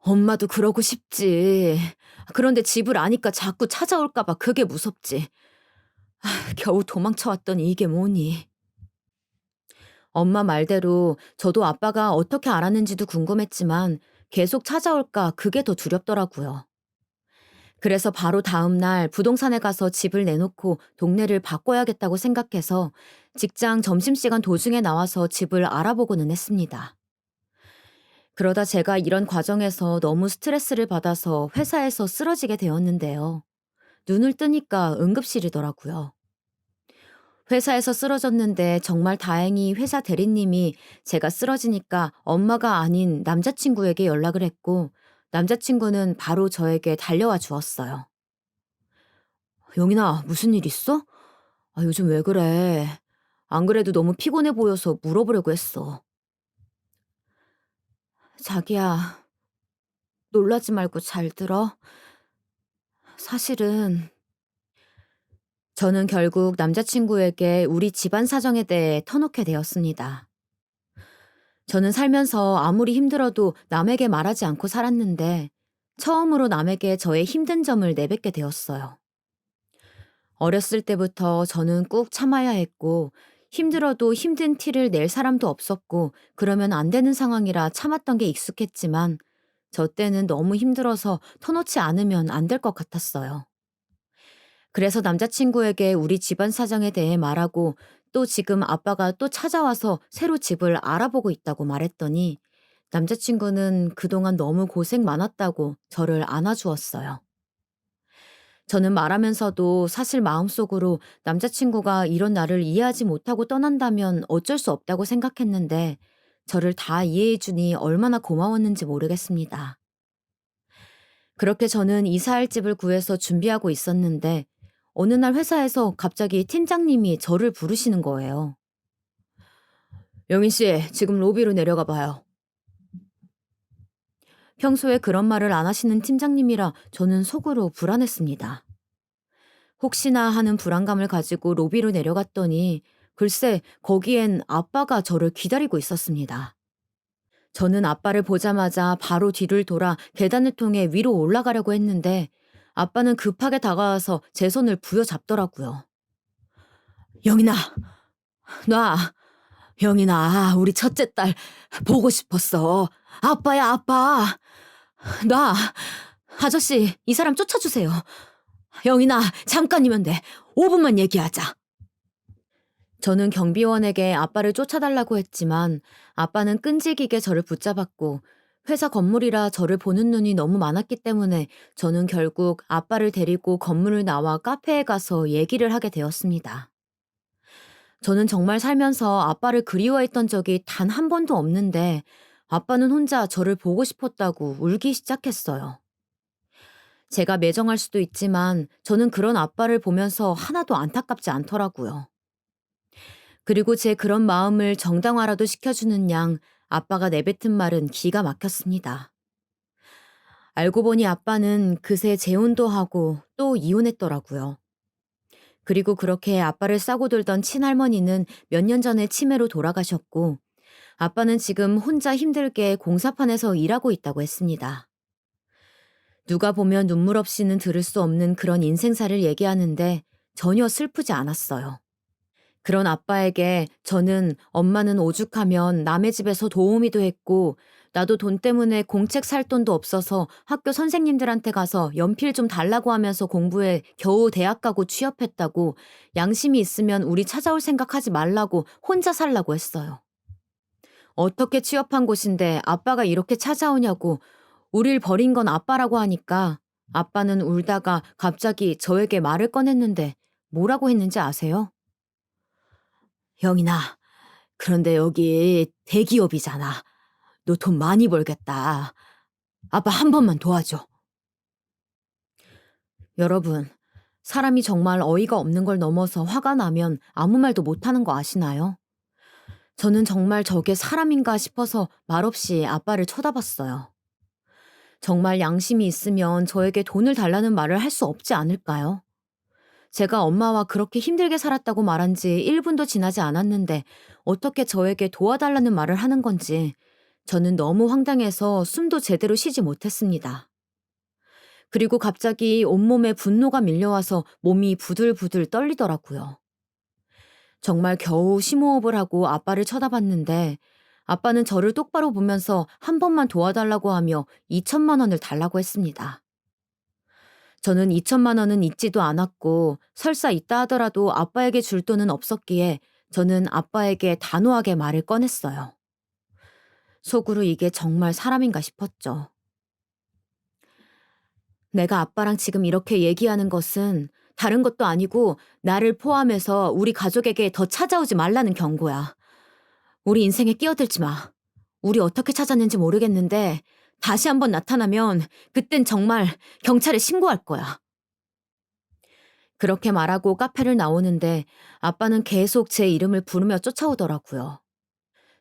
엄마도 그러고 싶지. 그런데 집을 아니까 자꾸 찾아올까 봐 그게 무섭지. 겨우 도망쳐왔더니 이게 뭐니. 엄마 말대로 저도 아빠가 어떻게 알았는지도 궁금했지만 계속 찾아올까 그게 더 두렵더라고요. 그래서 바로 다음 날 부동산에 가서 집을 내놓고 동네를 바꿔야겠다고 생각해서 직장 점심시간 도중에 나와서 집을 알아보고는 했습니다. 그러다 제가 이런 과정에서 너무 스트레스를 받아서 회사에서 쓰러지게 되었는데요. 눈을 뜨니까 응급실이더라고요. 회사에서 쓰러졌는데 정말 다행히 회사 대리님이 제가 쓰러지니까 엄마가 아닌 남자친구에게 연락을 했고, 남자친구는 바로 저에게 달려와 주었어요. 영인아, 무슨 일 있어? 아, 요즘 왜 그래? 안 그래도 너무 피곤해 보여서 물어보려고 했어. 자기야, 놀라지 말고 잘 들어. 사실은 저는 결국 남자친구에게 우리 집안 사정에 대해 터놓게 되었습니다. 저는 살면서 아무리 힘들어도 남에게 말하지 않고 살았는데 처음으로 남에게 저의 힘든 점을 내뱉게 되었어요. 어렸을 때부터 저는 꾹 참아야 했고 힘들어도 힘든 티를 낼 사람도 없었고 그러면 안 되는 상황이라 참았던 게 익숙했지만 저 때는 너무 힘들어서 터놓지 않으면 안 될 것 같았어요. 그래서 남자친구에게 우리 집안 사정에 대해 말하고 또 지금 아빠가 또 찾아와서 새로 집을 알아보고 있다고 말했더니 남자친구는 그동안 너무 고생 많았다고 저를 안아주었어요. 저는 말하면서도 사실 마음속으로 남자친구가 이런 나를 이해하지 못하고 떠난다면 어쩔 수 없다고 생각했는데 저를 다 이해해주니 얼마나 고마웠는지 모르겠습니다. 그렇게 저는 이사할 집을 구해서 준비하고 있었는데 어느 날 회사에서 갑자기 팀장님이 저를 부르시는 거예요. 영인 씨, 지금 로비로 내려가 봐요. 평소에 그런 말을 안 하시는 팀장님이라 저는 속으로 불안했습니다. 혹시나 하는 불안감을 가지고 로비로 내려갔더니 글쎄 거기엔 아빠가 저를 기다리고 있었습니다. 저는 아빠를 보자마자 바로 뒤를 돌아 계단을 통해 위로 올라가려고 했는데 아빠는 급하게 다가와서 제 손을 부여잡더라고요. 영인아, 놔. 영인아, 우리 첫째 딸 보고 싶었어. 아빠야, 아빠. 놔. 아저씨, 이 사람 쫓아주세요. 영인아, 잠깐이면 돼. 5분만 얘기하자. 저는 경비원에게 아빠를 쫓아달라고 했지만 아빠는 끈질기게 저를 붙잡았고 회사 건물이라 저를 보는 눈이 너무 많았기 때문에 저는 결국 아빠를 데리고 건물을 나와 카페에 가서 얘기를 하게 되었습니다. 저는 정말 살면서 아빠를 그리워했던 적이 단 한 번도 없는데 아빠는 혼자 저를 보고 싶었다고 울기 시작했어요. 제가 매정할 수도 있지만 저는 그런 아빠를 보면서 하나도 안타깝지 않더라고요. 그리고 제 그런 마음을 정당화라도 시켜주는 양 아빠가 내뱉은 말은 기가 막혔습니다. 알고 보니 아빠는 그새 재혼도 하고 또 이혼했더라고요. 그리고 그렇게 아빠를 싸고 돌던 친할머니는 몇 년 전에 치매로 돌아가셨고 아빠는 지금 혼자 힘들게 공사판에서 일하고 있다고 했습니다. 누가 보면 눈물 없이는 들을 수 없는 그런 인생사를 얘기하는데 전혀 슬프지 않았어요. 그런 아빠에게 저는 엄마는 오죽하면 남의 집에서 도우미도 했고 나도 돈 때문에 공책 살 돈도 없어서 학교 선생님들한테 가서 연필 좀 달라고 하면서 공부해 겨우 대학 가고 취업했다고 양심이 있으면 우리 찾아올 생각하지 말라고 혼자 살라고 했어요. 어떻게 취업한 곳인데 아빠가 이렇게 찾아오냐고 우릴 버린 건 아빠라고 하니까 아빠는 울다가 갑자기 저에게 말을 꺼냈는데 뭐라고 했는지 아세요? 영인아, 그런데 여기 대기업이잖아. 너 돈 많이 벌겠다. 아빠 한 번만 도와줘. 여러분, 사람이 정말 어이가 없는 걸 넘어서 화가 나면 아무 말도 못하는 거 아시나요? 저는 정말 저게 사람인가 싶어서 말없이 아빠를 쳐다봤어요. 정말 양심이 있으면 저에게 돈을 달라는 말을 할 수 없지 않을까요? 제가 엄마와 그렇게 힘들게 살았다고 말한 지 1분도 지나지 않았는데 어떻게 저에게 도와달라는 말을 하는 건지 저는 너무 황당해서 숨도 제대로 쉬지 못했습니다. 그리고 갑자기 온몸에 분노가 밀려와서 몸이 부들부들 떨리더라고요. 정말 겨우 심호흡을 하고 아빠를 쳐다봤는데 아빠는 저를 똑바로 보면서 한 번만 도와달라고 하며 2천만 원을 달라고 했습니다. 저는 2천만 원은 있지도 않았고 설사 있다 하더라도 아빠에게 줄 돈은 없었기에 저는 아빠에게 단호하게 말을 꺼냈어요. 속으로 이게 정말 사람인가 싶었죠. 내가 아빠랑 지금 이렇게 얘기하는 것은 다른 것도 아니고 나를 포함해서 우리 가족에게 더 찾아오지 말라는 경고야. 우리 인생에 끼어들지 마. 우리 어떻게 찾았는지 모르겠는데 다시 한번 나타나면 그땐 정말 경찰에 신고할 거야. 그렇게 말하고 카페를 나오는데 아빠는 계속 제 이름을 부르며 쫓아오더라고요.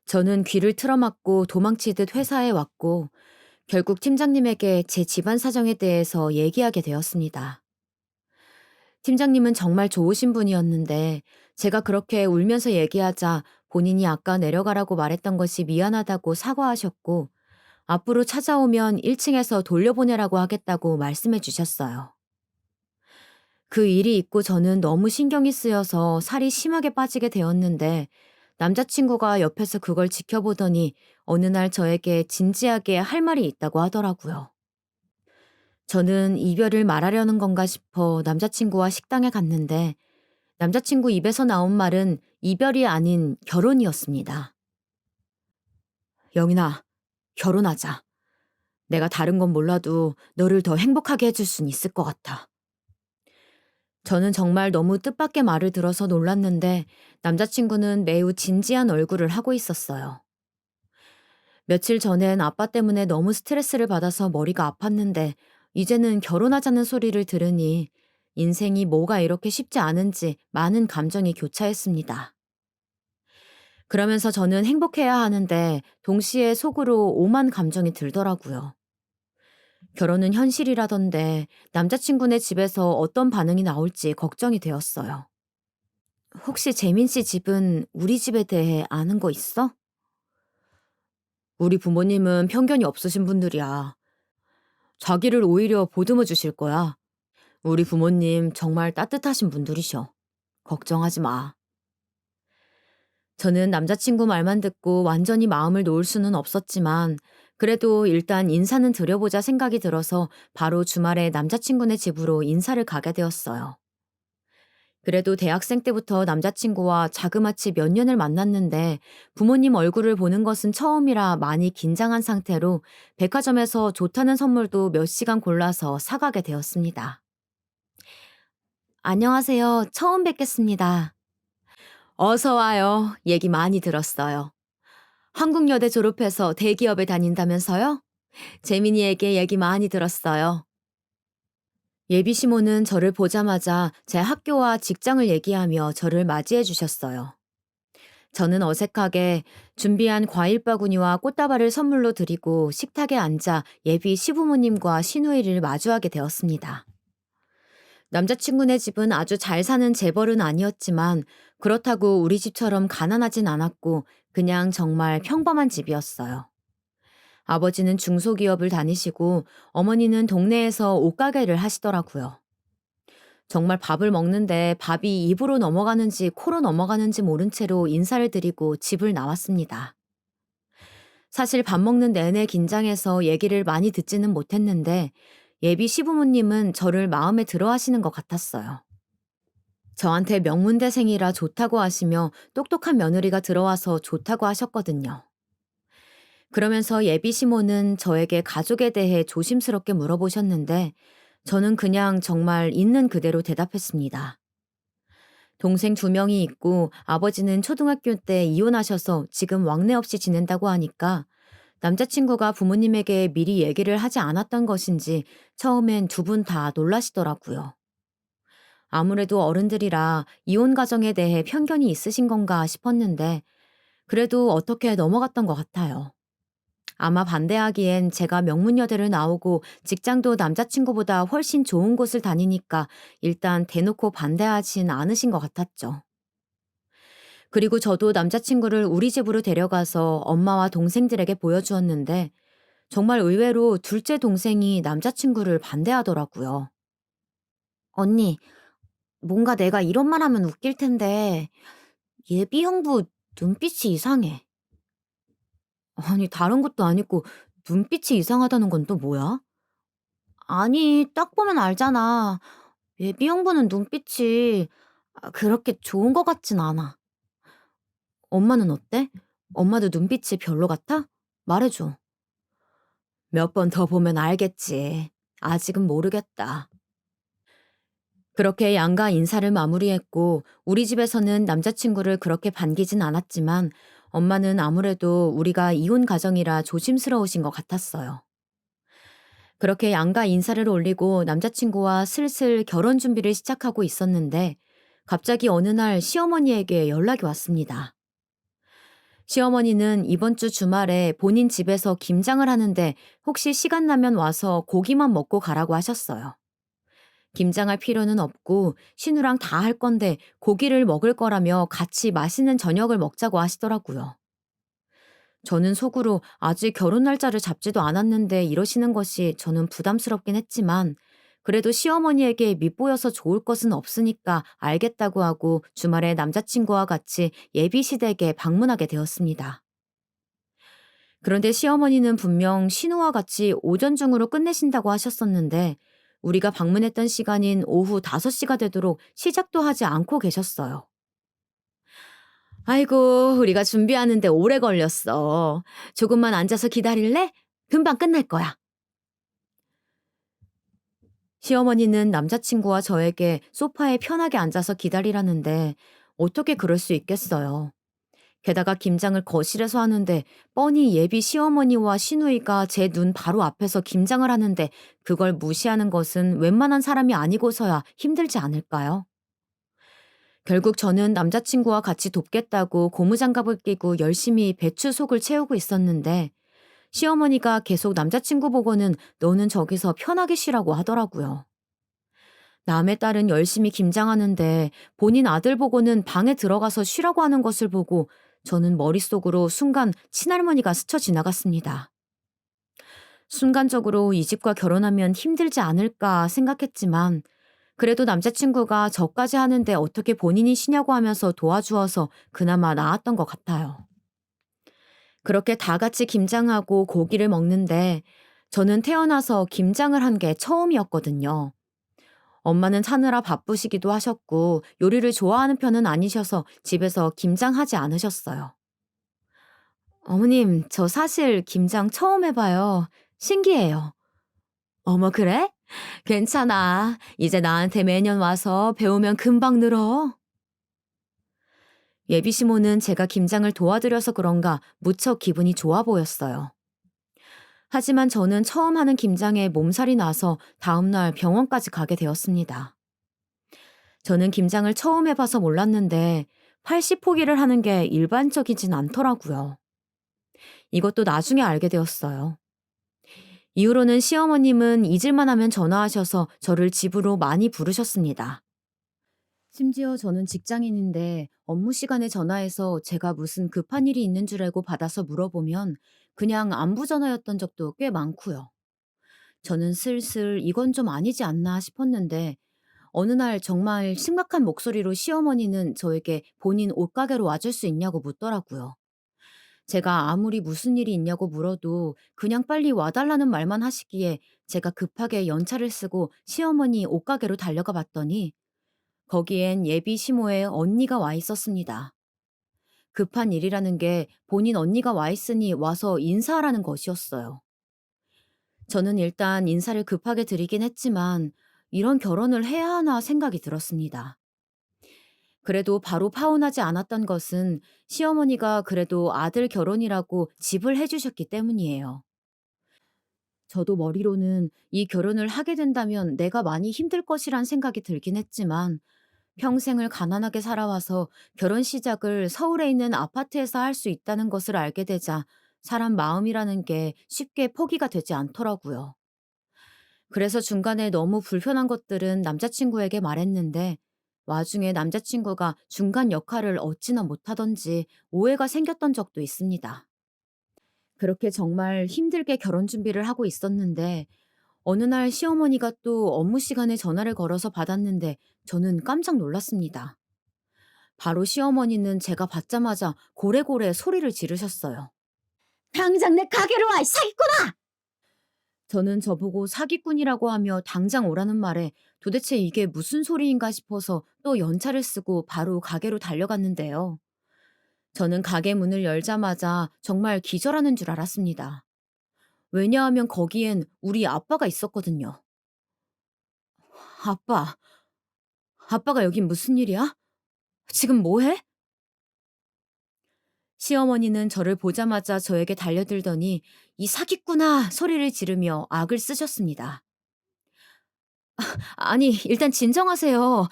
저는 귀를 틀어막고 도망치듯 회사에 왔고 결국 팀장님에게 제 집안 사정에 대해서 얘기하게 되었습니다. 팀장님은 정말 좋으신 분이었는데 제가 그렇게 울면서 얘기하자 본인이 아까 내려가라고 말했던 것이 미안하다고 사과하셨고 앞으로 찾아오면 1층에서 돌려보내라고 하겠다고 말씀해 주셨어요. 그 일이 있고 저는 너무 신경이 쓰여서 살이 심하게 빠지게 되었는데 남자친구가 옆에서 그걸 지켜보더니 어느 날 저에게 진지하게 할 말이 있다고 하더라고요. 저는 이별을 말하려는 건가 싶어 남자친구와 식당에 갔는데 남자친구 입에서 나온 말은 이별이 아닌 결혼이었습니다. 영인아, 결혼하자. 내가 다른 건 몰라도 너를 더 행복하게 해줄 순 있을 것 같아. 저는 정말 너무 뜻밖의 말을 들어서 놀랐는데 남자친구는 매우 진지한 얼굴을 하고 있었어요. 며칠 전엔 아빠 때문에 너무 스트레스를 받아서 머리가 아팠는데 이제는 결혼하자는 소리를 들으니 인생이 뭐가 이렇게 쉽지 않은지 많은 감정이 교차했습니다. 그러면서 저는 행복해야 하는데 동시에 속으로 오만 감정이 들더라고요. 결혼은 현실이라던데 남자친구네 집에서 어떤 반응이 나올지 걱정이 되었어요. 혹시 재민 씨 집은 우리 집에 대해 아는 거 있어? 우리 부모님은 편견이 없으신 분들이야. 자기를 오히려 보듬어 주실 거야. 우리 부모님 정말 따뜻하신 분들이셔. 걱정하지 마. 저는 남자친구 말만 듣고 완전히 마음을 놓을 수는 없었지만 그래도 일단 인사는 드려보자 생각이 들어서 바로 주말에 남자친구네 집으로 인사를 가게 되었어요. 그래도 대학생 때부터 남자친구와 자그마치 몇 년을 만났는데 부모님 얼굴을 보는 것은 처음이라 많이 긴장한 상태로 백화점에서 좋다는 선물도 몇 시간 골라서 사가게 되었습니다. 안녕하세요. 처음 뵙겠습니다. 어서 와요. 얘기 많이 들었어요. 한국여대 졸업해서 대기업에 다닌다면서요? 재민이에게 얘기 많이 들었어요. 예비 시모는 저를 보자마자 제 학교와 직장을 얘기하며 저를 맞이해 주셨어요. 저는 어색하게 준비한 과일 바구니와 꽃다발을 선물로 드리고 식탁에 앉아 예비 시부모님과 시누이를 마주하게 되었습니다. 남자친구네 집은 아주 잘 사는 재벌은 아니었지만 그렇다고 우리 집처럼 가난하진 않았고 그냥 정말 평범한 집이었어요. 아버지는 중소기업을 다니시고 어머니는 동네에서 옷가게를 하시더라고요. 정말 밥을 먹는데 밥이 입으로 넘어가는지 코로 넘어가는지 모른 채로 인사를 드리고 집을 나왔습니다. 사실 밥 먹는 내내 긴장해서 얘기를 많이 듣지는 못했는데 예비 시부모님은 저를 마음에 들어 하시는 것 같았어요. 저한테 명문대생이라 좋다고 하시며 똑똑한 며느리가 들어와서 좋다고 하셨거든요. 그러면서 예비 시모는 저에게 가족에 대해 조심스럽게 물어보셨는데 저는 그냥 정말 있는 그대로 대답했습니다. 동생 2명이 있고 아버지는 초등학교 때 이혼하셔서 지금 왕래 없이 지낸다고 하니까 남자친구가 부모님에게 미리 얘기를 하지 않았던 것인지 처음엔 2분 다 놀라시더라고요. 아무래도 어른들이라 이혼 가정에 대해 편견이 있으신 건가 싶었는데 그래도 어떻게 넘어갔던 것 같아요. 아마 반대하기엔 제가 명문여대를 나오고 직장도 남자친구보다 훨씬 좋은 곳을 다니니까 일단 대놓고 반대하진 않으신 것 같았죠. 그리고 저도 남자친구를 우리 집으로 데려가서 엄마와 동생들에게 보여주었는데 정말 의외로 둘째 동생이 남자친구를 반대하더라고요. 언니, 뭔가 내가 이런 말 하면 웃길 텐데 예비 형부 눈빛이 이상해. 아니, 다른 것도 아니고 눈빛이 이상하다는 건 또 뭐야? 아니, 딱 보면 알잖아. 예비 형부는 눈빛이 그렇게 좋은 것 같진 않아. 엄마는 어때? 엄마도 눈빛이 별로 같아? 말해줘. 몇 번 더 보면 알겠지. 아직은 모르겠다. 그렇게 양가 인사를 마무리했고, 우리 집에서는 남자친구를 그렇게 반기진 않았지만, 엄마는 아무래도 우리가 이혼 가정이라 조심스러우신 것 같았어요. 그렇게 양가 인사를 올리고 남자친구와 슬슬 결혼 준비를 시작하고 있었는데, 갑자기 어느 날 시어머니에게 연락이 왔습니다. 시어머니는 이번 주 주말에 본인 집에서 김장을 하는데 혹시 시간 나면 와서 고기만 먹고 가라고 하셨어요. 김장할 필요는 없고 신우랑 다 할 건데 고기를 먹을 거라며 같이 맛있는 저녁을 먹자고 하시더라고요. 저는 속으로 아직 결혼 날짜를 잡지도 않았는데 이러시는 것이 저는 부담스럽긴 했지만 그래도 시어머니에게 밉보여서 좋을 것은 없으니까 알겠다고 하고 주말에 남자친구와 같이 예비시댁에 방문하게 되었습니다. 그런데 시어머니는 분명 신우와 같이 오전 중으로 끝내신다고 하셨었는데 우리가 방문했던 시간인 오후 5시가 되도록 시작도 하지 않고 계셨어요. 아이고, 우리가 준비하는데 오래 걸렸어. 조금만 앉아서 기다릴래? 금방 끝날 거야. 시어머니는 남자친구와 저에게 소파에 편하게 앉아서 기다리라는데 어떻게 그럴 수 있겠어요. 게다가 김장을 거실에서 하는데 뻔히 예비 시어머니와 시누이가 제 눈 바로 앞에서 김장을 하는데 그걸 무시하는 것은 웬만한 사람이 아니고서야 힘들지 않을까요? 결국 저는 남자친구와 같이 돕겠다고 고무장갑을 끼고 열심히 배추 속을 채우고 있었는데 시어머니가 계속 남자친구 보고는 너는 저기서 편하게 쉬라고 하더라고요. 남의 딸은 열심히 김장하는데 본인 아들 보고는 방에 들어가서 쉬라고 하는 것을 보고 저는 머릿속으로 순간 친할머니가 스쳐 지나갔습니다. 순간적으로 이 집과 결혼하면 힘들지 않을까 생각했지만 그래도 남자친구가 저까지 하는데 어떻게 본인이 쉬냐고 하면서 도와주어서 그나마 나았던 것 같아요. 그렇게 다 같이 김장하고 고기를 먹는데 저는 태어나서 김장을 한 게 처음이었거든요. 엄마는 사느라 바쁘시기도 하셨고 요리를 좋아하는 편은 아니셔서 집에서 김장하지 않으셨어요. 어머님, 저 사실 김장 처음 해봐요. 신기해요. 어머, 그래? 괜찮아. 이제 나한테 매년 와서 배우면 금방 늘어. 예비 시모는 제가 김장을 도와드려서 그런가 무척 기분이 좋아 보였어요. 하지만 저는 처음 하는 김장에 몸살이 나서 다음날 병원까지 가게 되었습니다. 저는 김장을 처음 해봐서 몰랐는데 80포기를 하는 게 일반적이진 않더라고요. 이것도 나중에 알게 되었어요. 이후로는 시어머님은 잊을만 하면 전화하셔서 저를 집으로 많이 부르셨습니다. 심지어 저는 직장인인데 업무 시간에 전화해서 제가 무슨 급한 일이 있는 줄 알고 받아서 물어보면 그냥 안부 전화였던 적도 꽤 많고요. 저는 슬슬 이건 좀 아니지 않나 싶었는데 어느 날 정말 심각한 목소리로 시어머니는 저에게 본인 옷가게로 와줄 수 있냐고 묻더라고요. 제가 아무리 무슨 일이 있냐고 물어도 그냥 빨리 와달라는 말만 하시기에 제가 급하게 연차를 쓰고 시어머니 옷가게로 달려가 봤더니 거기엔 예비 시모의 언니가 와 있었습니다. 급한 일이라는 게 본인 언니가 와 있으니 와서 인사하라는 것이었어요. 저는 일단 인사를 급하게 드리긴 했지만 이런 결혼을 해야 하나 생각이 들었습니다. 그래도 바로 파혼하지 않았던 것은 시어머니가 그래도 아들 결혼이라고 집을 해주셨기 때문이에요. 저도 머리로는 이 결혼을 하게 된다면 내가 많이 힘들 것이란 생각이 들긴 했지만 평생을 가난하게 살아와서 결혼 시작을 서울에 있는 아파트에서 할 수 있다는 것을 알게 되자 사람 마음이라는 게 쉽게 포기가 되지 않더라고요. 그래서 중간에 너무 불편한 것들은 남자친구에게 말했는데 와중에 남자친구가 중간 역할을 어찌나 못하던지 오해가 생겼던 적도 있습니다. 그렇게 정말 힘들게 결혼 준비를 하고 있었는데 어느 날 시어머니가 또 업무 시간에 전화를 걸어서 받았는데 저는 깜짝 놀랐습니다. 바로 시어머니는 제가 받자마자 고래고래 소리를 지르셨어요. 당장 내 가게로 와, 이 사기꾼아! 저는 저보고 사기꾼이라고 하며 당장 오라는 말에 도대체 이게 무슨 소리인가 싶어서 또 연차를 쓰고 바로 가게로 달려갔는데요. 저는 가게 문을 열자마자 정말 기절하는 줄 알았습니다. 왜냐하면 거기엔 우리 아빠가 있었거든요. 아빠, 아빠가 여긴 무슨 일이야? 지금 뭐 해? 시어머니는 저를 보자마자 저에게 달려들더니 이 사기꾼아 소리를 지르며 악을 쓰셨습니다. 아니, 일단 진정하세요.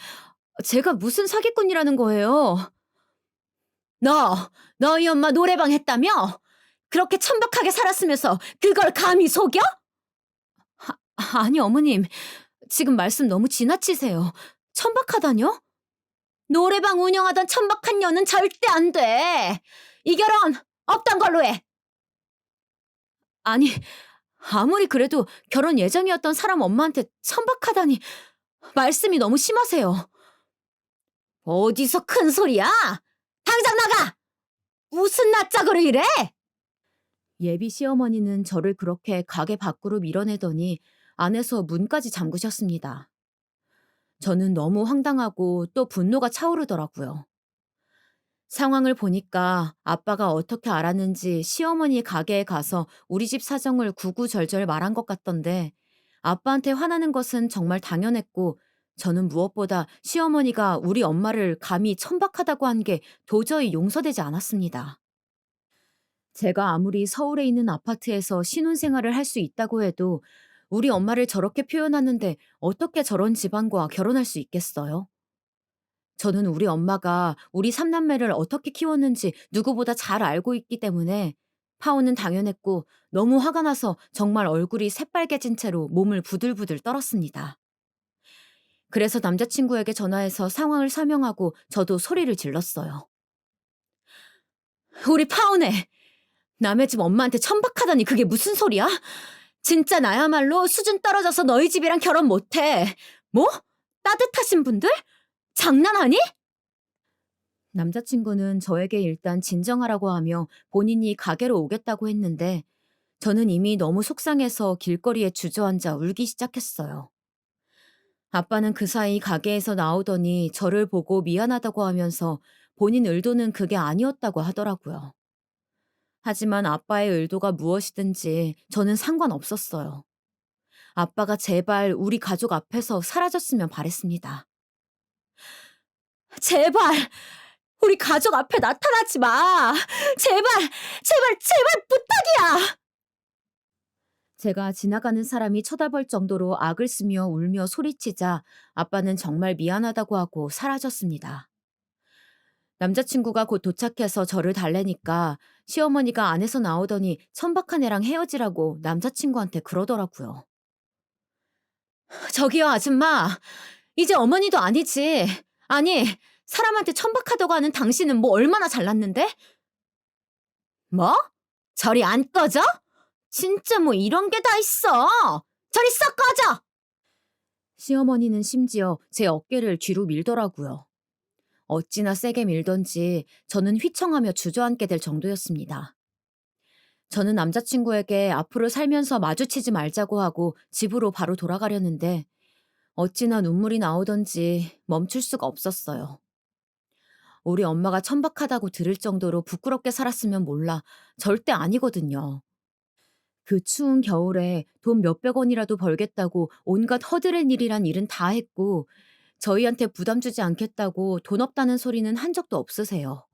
제가 무슨 사기꾼이라는 거예요? 너희 엄마 노래방 했다며? 그렇게 천박하게 살았으면서 그걸 감히 속여? 아니, 어머님. 지금 말씀 너무 지나치세요. 천박하다뇨? 노래방 운영하던 천박한 년은 절대 안 돼. 이 결혼 없던 걸로 해. 아니, 아무리 그래도 결혼 예정이었던 사람 엄마한테 천박하다니 말씀이 너무 심하세요. 어디서 큰 소리야? 당장 나가! 무슨 낯짝으로 이래? 예비 시어머니는 저를 그렇게 가게 밖으로 밀어내더니 안에서 문까지 잠그셨습니다. 저는 너무 황당하고 또 분노가 차오르더라고요. 상황을 보니까 아빠가 어떻게 알았는지 시어머니 가게에 가서 우리 집 사정을 구구절절 말한 것 같던데 아빠한테 화나는 것은 정말 당연했고 저는 무엇보다 시어머니가 우리 엄마를 감히 천박하다고 한 게 도저히 용서되지 않았습니다. 제가 아무리 서울에 있는 아파트에서 신혼생활을 할 수 있다고 해도 우리 엄마를 저렇게 표현하는데 어떻게 저런 집안과 결혼할 수 있겠어요? 저는 우리 엄마가 우리 삼남매를 어떻게 키웠는지 누구보다 잘 알고 있기 때문에 파혼은 당연했고 너무 화가 나서 정말 얼굴이 새빨개진 채로 몸을 부들부들 떨었습니다. 그래서 남자친구에게 전화해서 상황을 설명하고 저도 소리를 질렀어요. 우리 파혼해! 남의 집 엄마한테 천박하다니 그게 무슨 소리야? 진짜 나야말로 수준 떨어져서 너희 집이랑 결혼 못해. 뭐? 따뜻하신 분들? 장난하니? 남자친구는 저에게 일단 진정하라고 하며 본인이 가게로 오겠다고 했는데 저는 이미 너무 속상해서 길거리에 주저앉아 울기 시작했어요. 아빠는 그 사이 가게에서 나오더니 저를 보고 미안하다고 하면서 본인 의도는 그게 아니었다고 하더라고요. 하지만 아빠의 의도가 무엇이든지 저는 상관없었어요. 아빠가 제발 우리 가족 앞에서 사라졌으면 바랬습니다. 제발! 우리 가족 앞에 나타나지 마! 제발! 제발! 제발 부탁이야! 제가 지나가는 사람이 쳐다볼 정도로 악을 쓰며 울며 소리치자 아빠는 정말 미안하다고 하고 사라졌습니다. 남자친구가 곧 도착해서 저를 달래니까 시어머니가 안에서 나오더니 천박한 애랑 헤어지라고 남자친구한테 그러더라고요. 저기요, 아줌마. 이제 어머니도 아니지. 아니, 사람한테 천박하다고 하는 당신은 뭐 얼마나 잘났는데? 뭐? 저리 안 꺼져? 진짜 뭐 이런 게 다 있어. 저리 썩 꺼져! 시어머니는 심지어 제 어깨를 뒤로 밀더라고요. 어찌나 세게 밀던지 저는 휘청하며 주저앉게 될 정도였습니다. 저는 남자친구에게 앞으로 살면서 마주치지 말자고 하고 집으로 바로 돌아가려는데 어찌나 눈물이 나오던지 멈출 수가 없었어요. 우리 엄마가 천박하다고 들을 정도로 부끄럽게 살았으면 몰라 절대 아니거든요. 그 추운 겨울에 돈 몇백 원이라도 벌겠다고 온갖 허드렛 일이란 일은 다 했고 저희한테 부담 주지 않겠다고 돈 없다는 소리는 한 적도 없으세요.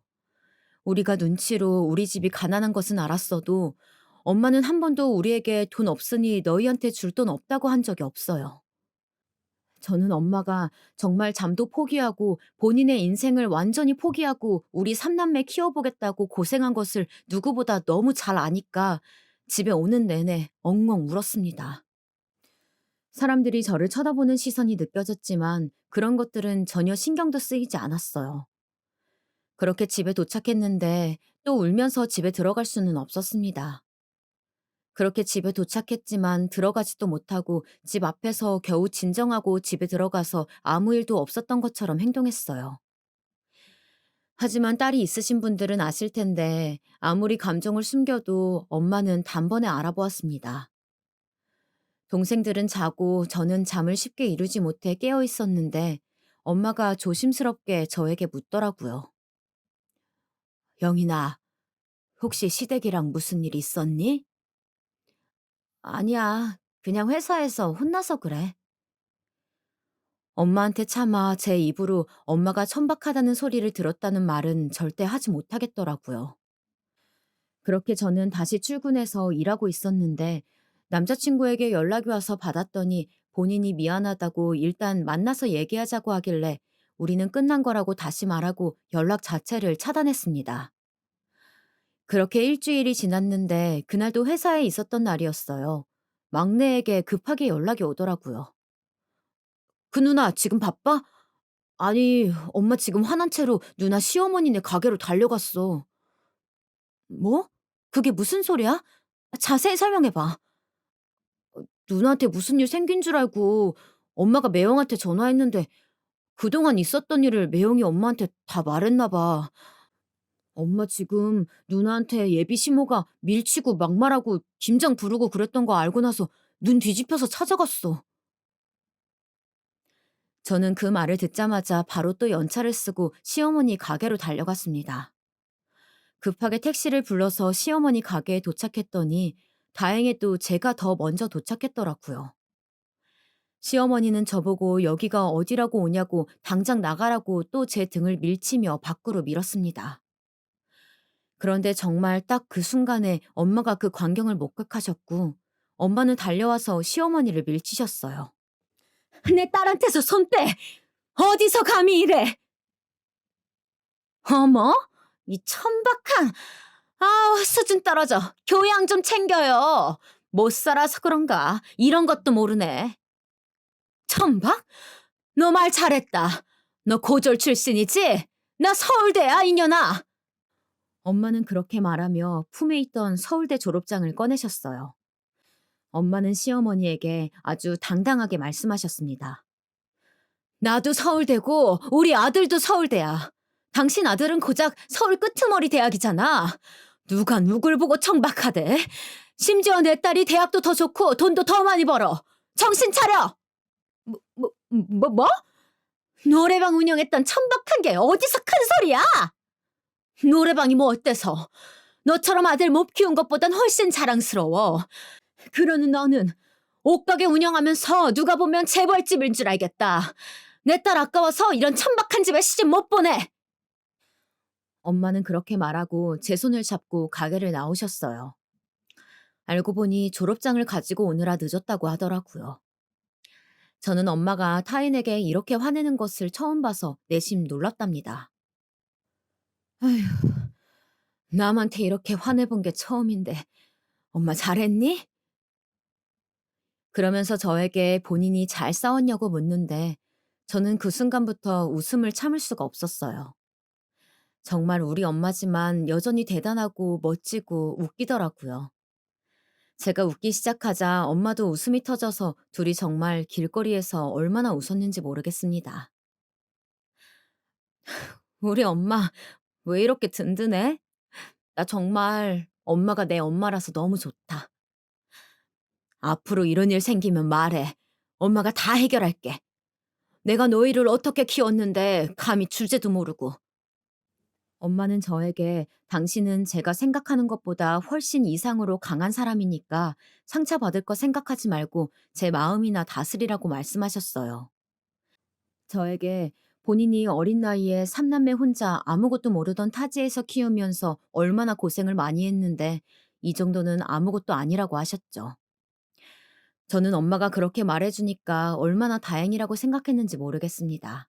우리가 눈치로 우리 집이 가난한 것은 알았어도 엄마는 한 번도 우리에게 돈 없으니 너희한테 줄 돈 없다고 한 적이 없어요. 저는 엄마가 정말 잠도 포기하고 본인의 인생을 완전히 포기하고 우리 삼남매 키워보겠다고 고생한 것을 누구보다 너무 잘 아니까 집에 오는 내내 엉엉 울었습니다. 사람들이 저를 쳐다보는 시선이 느껴졌지만 그런 것들은 전혀 신경도 쓰이지 않았어요. 그렇게 집에 도착했는데 또 울면서 집에 들어갈 수는 없었습니다. 그렇게 집에 도착했지만 들어가지도 못하고 집 앞에서 겨우 진정하고 집에 들어가서 아무 일도 없었던 것처럼 행동했어요. 하지만 딸이 있으신 분들은 아실 텐데 아무리 감정을 숨겨도 엄마는 단번에 알아보았습니다. 동생들은 자고 저는 잠을 쉽게 이루지 못해 깨어 있었는데 엄마가 조심스럽게 저에게 묻더라고요. 영희나, 혹시 시댁이랑 무슨 일 있었니? 아니야. 그냥 회사에서 혼나서 그래. 엄마한테 차마 제 입으로 엄마가 천박하다는 소리를 들었다는 말은 절대 하지 못하겠더라고요. 그렇게 저는 다시 출근해서 일하고 있었는데 남자친구에게 연락이 와서 받았더니 본인이 미안하다고 일단 만나서 얘기하자고 하길래 우리는 끝난 거라고 다시 말하고 연락 자체를 차단했습니다. 그렇게 일주일이 지났는데 그날도 회사에 있었던 날이었어요. 막내에게 급하게 연락이 오더라고요. 그 누나 지금 바빠? 아니, 엄마 지금 화난 채로 누나 시어머니네 가게로 달려갔어. 뭐? 그게 무슨 소리야? 자세히 설명해봐. 누나한테 무슨 일 생긴 줄 알고 엄마가 매형한테 전화했는데 그동안 있었던 일을 매형이 엄마한테 다 말했나 봐. 엄마 지금 누나한테 예비 시모가 밀치고 막말하고 김장 부르고 그랬던 거 알고 나서 눈 뒤집혀서 찾아갔어. 저는 그 말을 듣자마자 바로 또 연차를 쓰고 시어머니 가게로 달려갔습니다. 급하게 택시를 불러서 시어머니 가게에 도착했더니 다행히도 제가 더 먼저 도착했더라고요. 시어머니는 저보고 여기가 어디라고 오냐고 당장 나가라고 또 제 등을 밀치며 밖으로 밀었습니다. 그런데 정말 딱 그 순간에 엄마가 그 광경을 목격하셨고 엄마는 달려와서 시어머니를 밀치셨어요. 내 딸한테서 손 떼! 어디서 감히 이래! 어머? 이 천박한! 아우, 수준 떨어져. 교양 좀 챙겨요. 못 살아서 그런가. 이런 것도 모르네. 천박? 너 말 잘했다. 너 고졸 출신이지? 나 서울대야, 이년아. 엄마는 그렇게 말하며 품에 있던 서울대 졸업장을 꺼내셨어요. 엄마는 시어머니에게 아주 당당하게 말씀하셨습니다. 나도 서울대고 우리 아들도 서울대야. 당신 아들은 고작 서울 끄트머리 대학이잖아. 누가 누굴 보고 청박하대? 심지어 내 딸이 대학도 더 좋고 돈도 더 많이 벌어. 정신 차려! 뭐? 노래방 운영했던 천박한 게 어디서 큰 소리야? 노래방이 뭐 어때서? 너처럼 아들 못 키운 것보단 훨씬 자랑스러워. 그러는 너는 옷가게 운영하면서 누가 보면 재벌집인 줄 알겠다. 내 딸 아까워서 이런 천박한 집에 시집 못 보내. 엄마는 그렇게 말하고 제 손을 잡고 가게를 나오셨어요. 알고 보니 졸업장을 가지고 오느라 늦었다고 하더라고요. 저는 엄마가 타인에게 이렇게 화내는 것을 처음 봐서 내심 놀랍답니다. 아휴, 남한테 이렇게 화내본 게 처음인데 엄마 잘했니? 그러면서 저에게 본인이 잘 싸웠냐고 묻는데 저는 그 순간부터 웃음을 참을 수가 없었어요. 정말 우리 엄마지만 여전히 대단하고 멋지고 웃기더라고요. 제가 웃기 시작하자 엄마도 웃음이 터져서 둘이 정말 길거리에서 얼마나 웃었는지 모르겠습니다. 우리 엄마 왜 이렇게 든든해? 나 정말 엄마가 내 엄마라서 너무 좋다. 앞으로 이런 일 생기면 말해. 엄마가 다 해결할게. 내가 너희를 어떻게 키웠는데 감히 주제도 모르고. 엄마는 저에게 당신은 제가 생각하는 것보다 훨씬 이상으로 강한 사람이니까 상처받을 거 생각하지 말고 제 마음이나 다스리라고 말씀하셨어요. 저에게 본인이 어린 나이에 삼남매 혼자 아무것도 모르던 타지에서 키우면서 얼마나 고생을 많이 했는데 이 정도는 아무것도 아니라고 하셨죠. 저는 엄마가 그렇게 말해주니까 얼마나 다행이라고 생각했는지 모르겠습니다.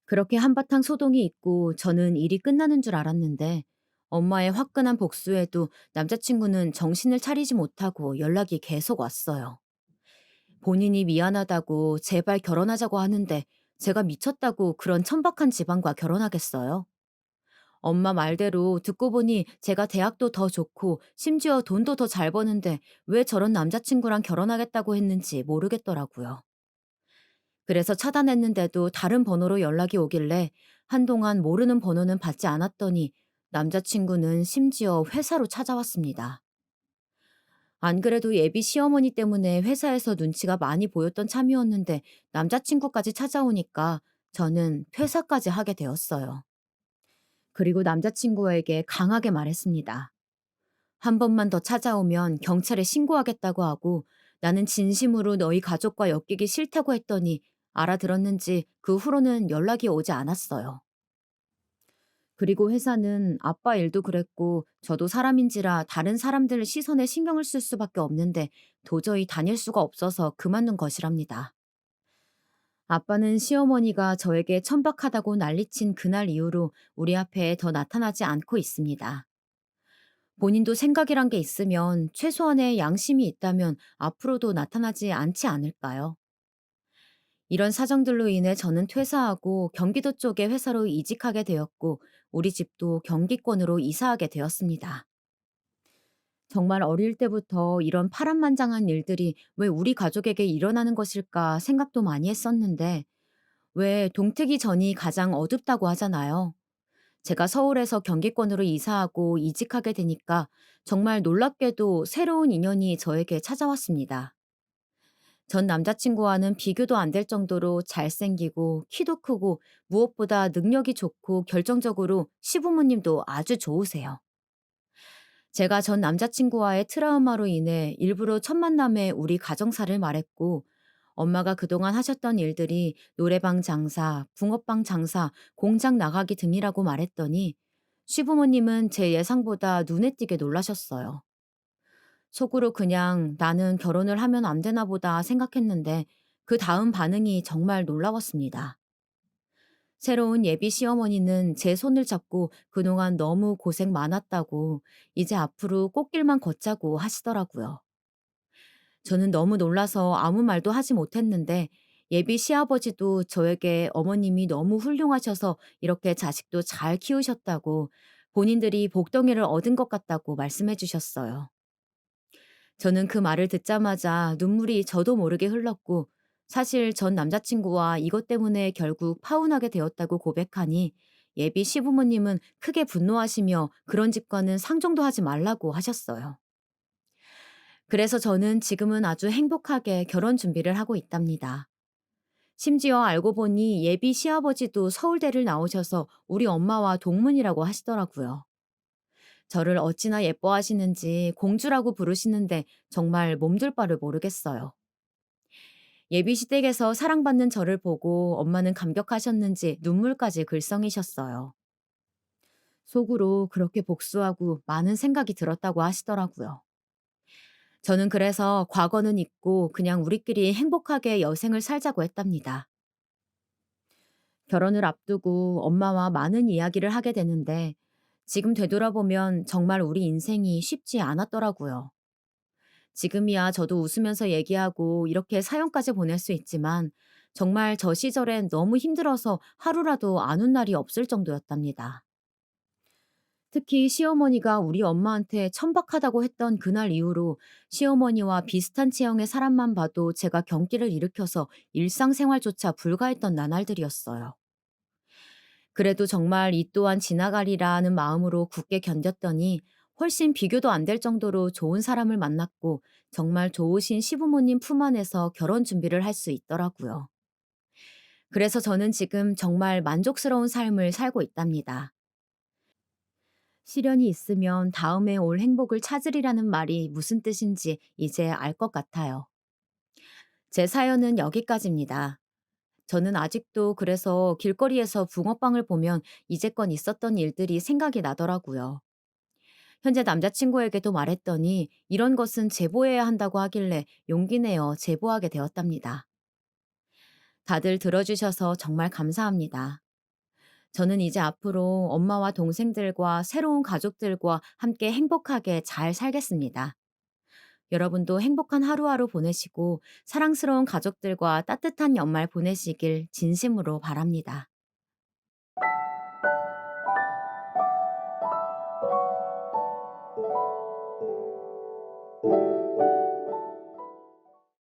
그렇게 한바탕 소동이 있고 저는 일이 끝나는 줄 알았는데 엄마의 화끈한 복수에도 남자친구는 정신을 차리지 못하고 연락이 계속 왔어요. 본인이 미안하다고 제발 결혼하자고 하는데 제가 미쳤다고 그런 천박한 집안과 결혼하겠어요? 엄마 말대로 듣고 보니 제가 대학도 더 좋고 심지어 돈도 더 잘 버는데 왜 저런 남자친구랑 결혼하겠다고 했는지 모르겠더라고요. 그래서 차단했는데도 다른 번호로 연락이 오길래 한동안 모르는 번호는 받지 않았더니 남자친구는 심지어 회사로 찾아왔습니다. 안 그래도 예비 시어머니 때문에 회사에서 눈치가 많이 보였던 참이었는데 남자친구까지 찾아오니까 저는 퇴사까지 하게 되었어요. 그리고 남자친구에게 강하게 말했습니다. 한 번만 더 찾아오면 경찰에 신고하겠다고 하고 나는 진심으로 너희 가족과 엮이기 싫다고 했더니 알아들었는지 그 후로는 연락이 오지 않았어요. 그리고 회사는 아빠 일도 그랬고 저도 사람인지라 다른 사람들 시선에 신경을 쓸 수밖에 없는데 도저히 다닐 수가 없어서 그만둔 것이랍니다. 아빠는 시어머니가 저에게 천박하다고 난리친 그날 이후로 우리 앞에 더 나타나지 않고 있습니다. 본인도 생각이란 게 있으면 최소한의 양심이 있다면 앞으로도 나타나지 않지 않을까요? 이런 사정들로 인해 저는 퇴사하고 경기도 쪽의 회사로 이직하게 되었고 우리 집도 경기권으로 이사하게 되었습니다. 정말 어릴 때부터 이런 파란만장한 일들이 왜 우리 가족에게 일어나는 것일까 생각도 많이 했었는데 왜 동트기 전이 가장 어둡다고 하잖아요. 제가 서울에서 경기권으로 이사하고 이직하게 되니까 정말 놀랍게도 새로운 인연이 저에게 찾아왔습니다. 전 남자친구와는 비교도 안 될 정도로 잘생기고 키도 크고 무엇보다 능력이 좋고 결정적으로 시부모님도 아주 좋으세요. 제가 전 남자친구와의 트라우마로 인해 일부러 첫 만남에 우리 가정사를 말했고 엄마가 그동안 하셨던 일들이 노래방 장사, 붕어빵 장사, 공장 나가기 등이라고 말했더니 시부모님은 제 예상보다 눈에 띄게 놀라셨어요. 속으로 그냥 나는 결혼을 하면 안 되나 보다 생각했는데 그 다음 반응이 정말 놀라웠습니다. 새로운 예비 시어머니는 제 손을 잡고 그동안 너무 고생 많았다고 이제 앞으로 꽃길만 걷자고 하시더라고요. 저는 너무 놀라서 아무 말도 하지 못했는데 예비 시아버지도 저에게 어머님이 너무 훌륭하셔서 이렇게 자식도 잘 키우셨다고 본인들이 복덩이를 얻은 것 같다고 말씀해 주셨어요. 저는 그 말을 듣자마자 눈물이 저도 모르게 흘렀고 사실 전 남자친구와 이것 때문에 결국 파혼하게 되었다고 고백하니 예비 시부모님은 크게 분노하시며 그런 집과는 상종도 하지 말라고 하셨어요. 그래서 저는 지금은 아주 행복하게 결혼 준비를 하고 있답니다. 심지어 알고 보니 예비 시아버지도 서울대를 나오셔서 우리 엄마와 동문이라고 하시더라고요. 저를 어찌나 예뻐하시는지 공주라고 부르시는데 정말 몸둘 바를 모르겠어요. 예비 시댁에서 사랑받는 저를 보고 엄마는 감격하셨는지 눈물까지 글썽이셨어요. 속으로 그렇게 복수하고 많은 생각이 들었다고 하시더라고요. 저는 그래서 과거는 잊고 그냥 우리끼리 행복하게 여생을 살자고 했답니다. 결혼을 앞두고 엄마와 많은 이야기를 하게 되는데 지금 되돌아보면 정말 우리 인생이 쉽지 않았더라고요. 지금이야 저도 웃으면서 얘기하고 이렇게 사연까지 보낼 수 있지만 정말 저 시절엔 너무 힘들어서 하루라도 안 운 날이 없을 정도였답니다. 특히 시어머니가 우리 엄마한테 천박하다고 했던 그날 이후로 시어머니와 비슷한 체형의 사람만 봐도 제가 경기를 일으켜서 일상생활조차 불가했던 나날들이었어요. 그래도 정말 이 또한 지나가리라는 마음으로 굳게 견뎠더니 훨씬 비교도 안 될 정도로 좋은 사람을 만났고 정말 좋으신 시부모님 품 안에서 결혼 준비를 할 수 있더라고요. 그래서 저는 지금 정말 만족스러운 삶을 살고 있답니다. 시련이 있으면 다음에 올 행복을 찾으리라는 말이 무슨 뜻인지 이제 알 것 같아요. 제 사연은 여기까지입니다. 저는 아직도 그래서 길거리에서 붕어빵을 보면 이제껏 있었던 일들이 생각이 나더라고요. 현재 남자친구에게도 말했더니 이런 것은 제보해야 한다고 하길래 용기 내어 제보하게 되었답니다. 다들 들어주셔서 정말 감사합니다. 저는 이제 앞으로 엄마와 동생들과 새로운 가족들과 함께 행복하게 잘 살겠습니다. 여러분도 행복한 하루하루 보내시고 사랑스러운 가족들과 따뜻한 연말 보내시길 진심으로 바랍니다.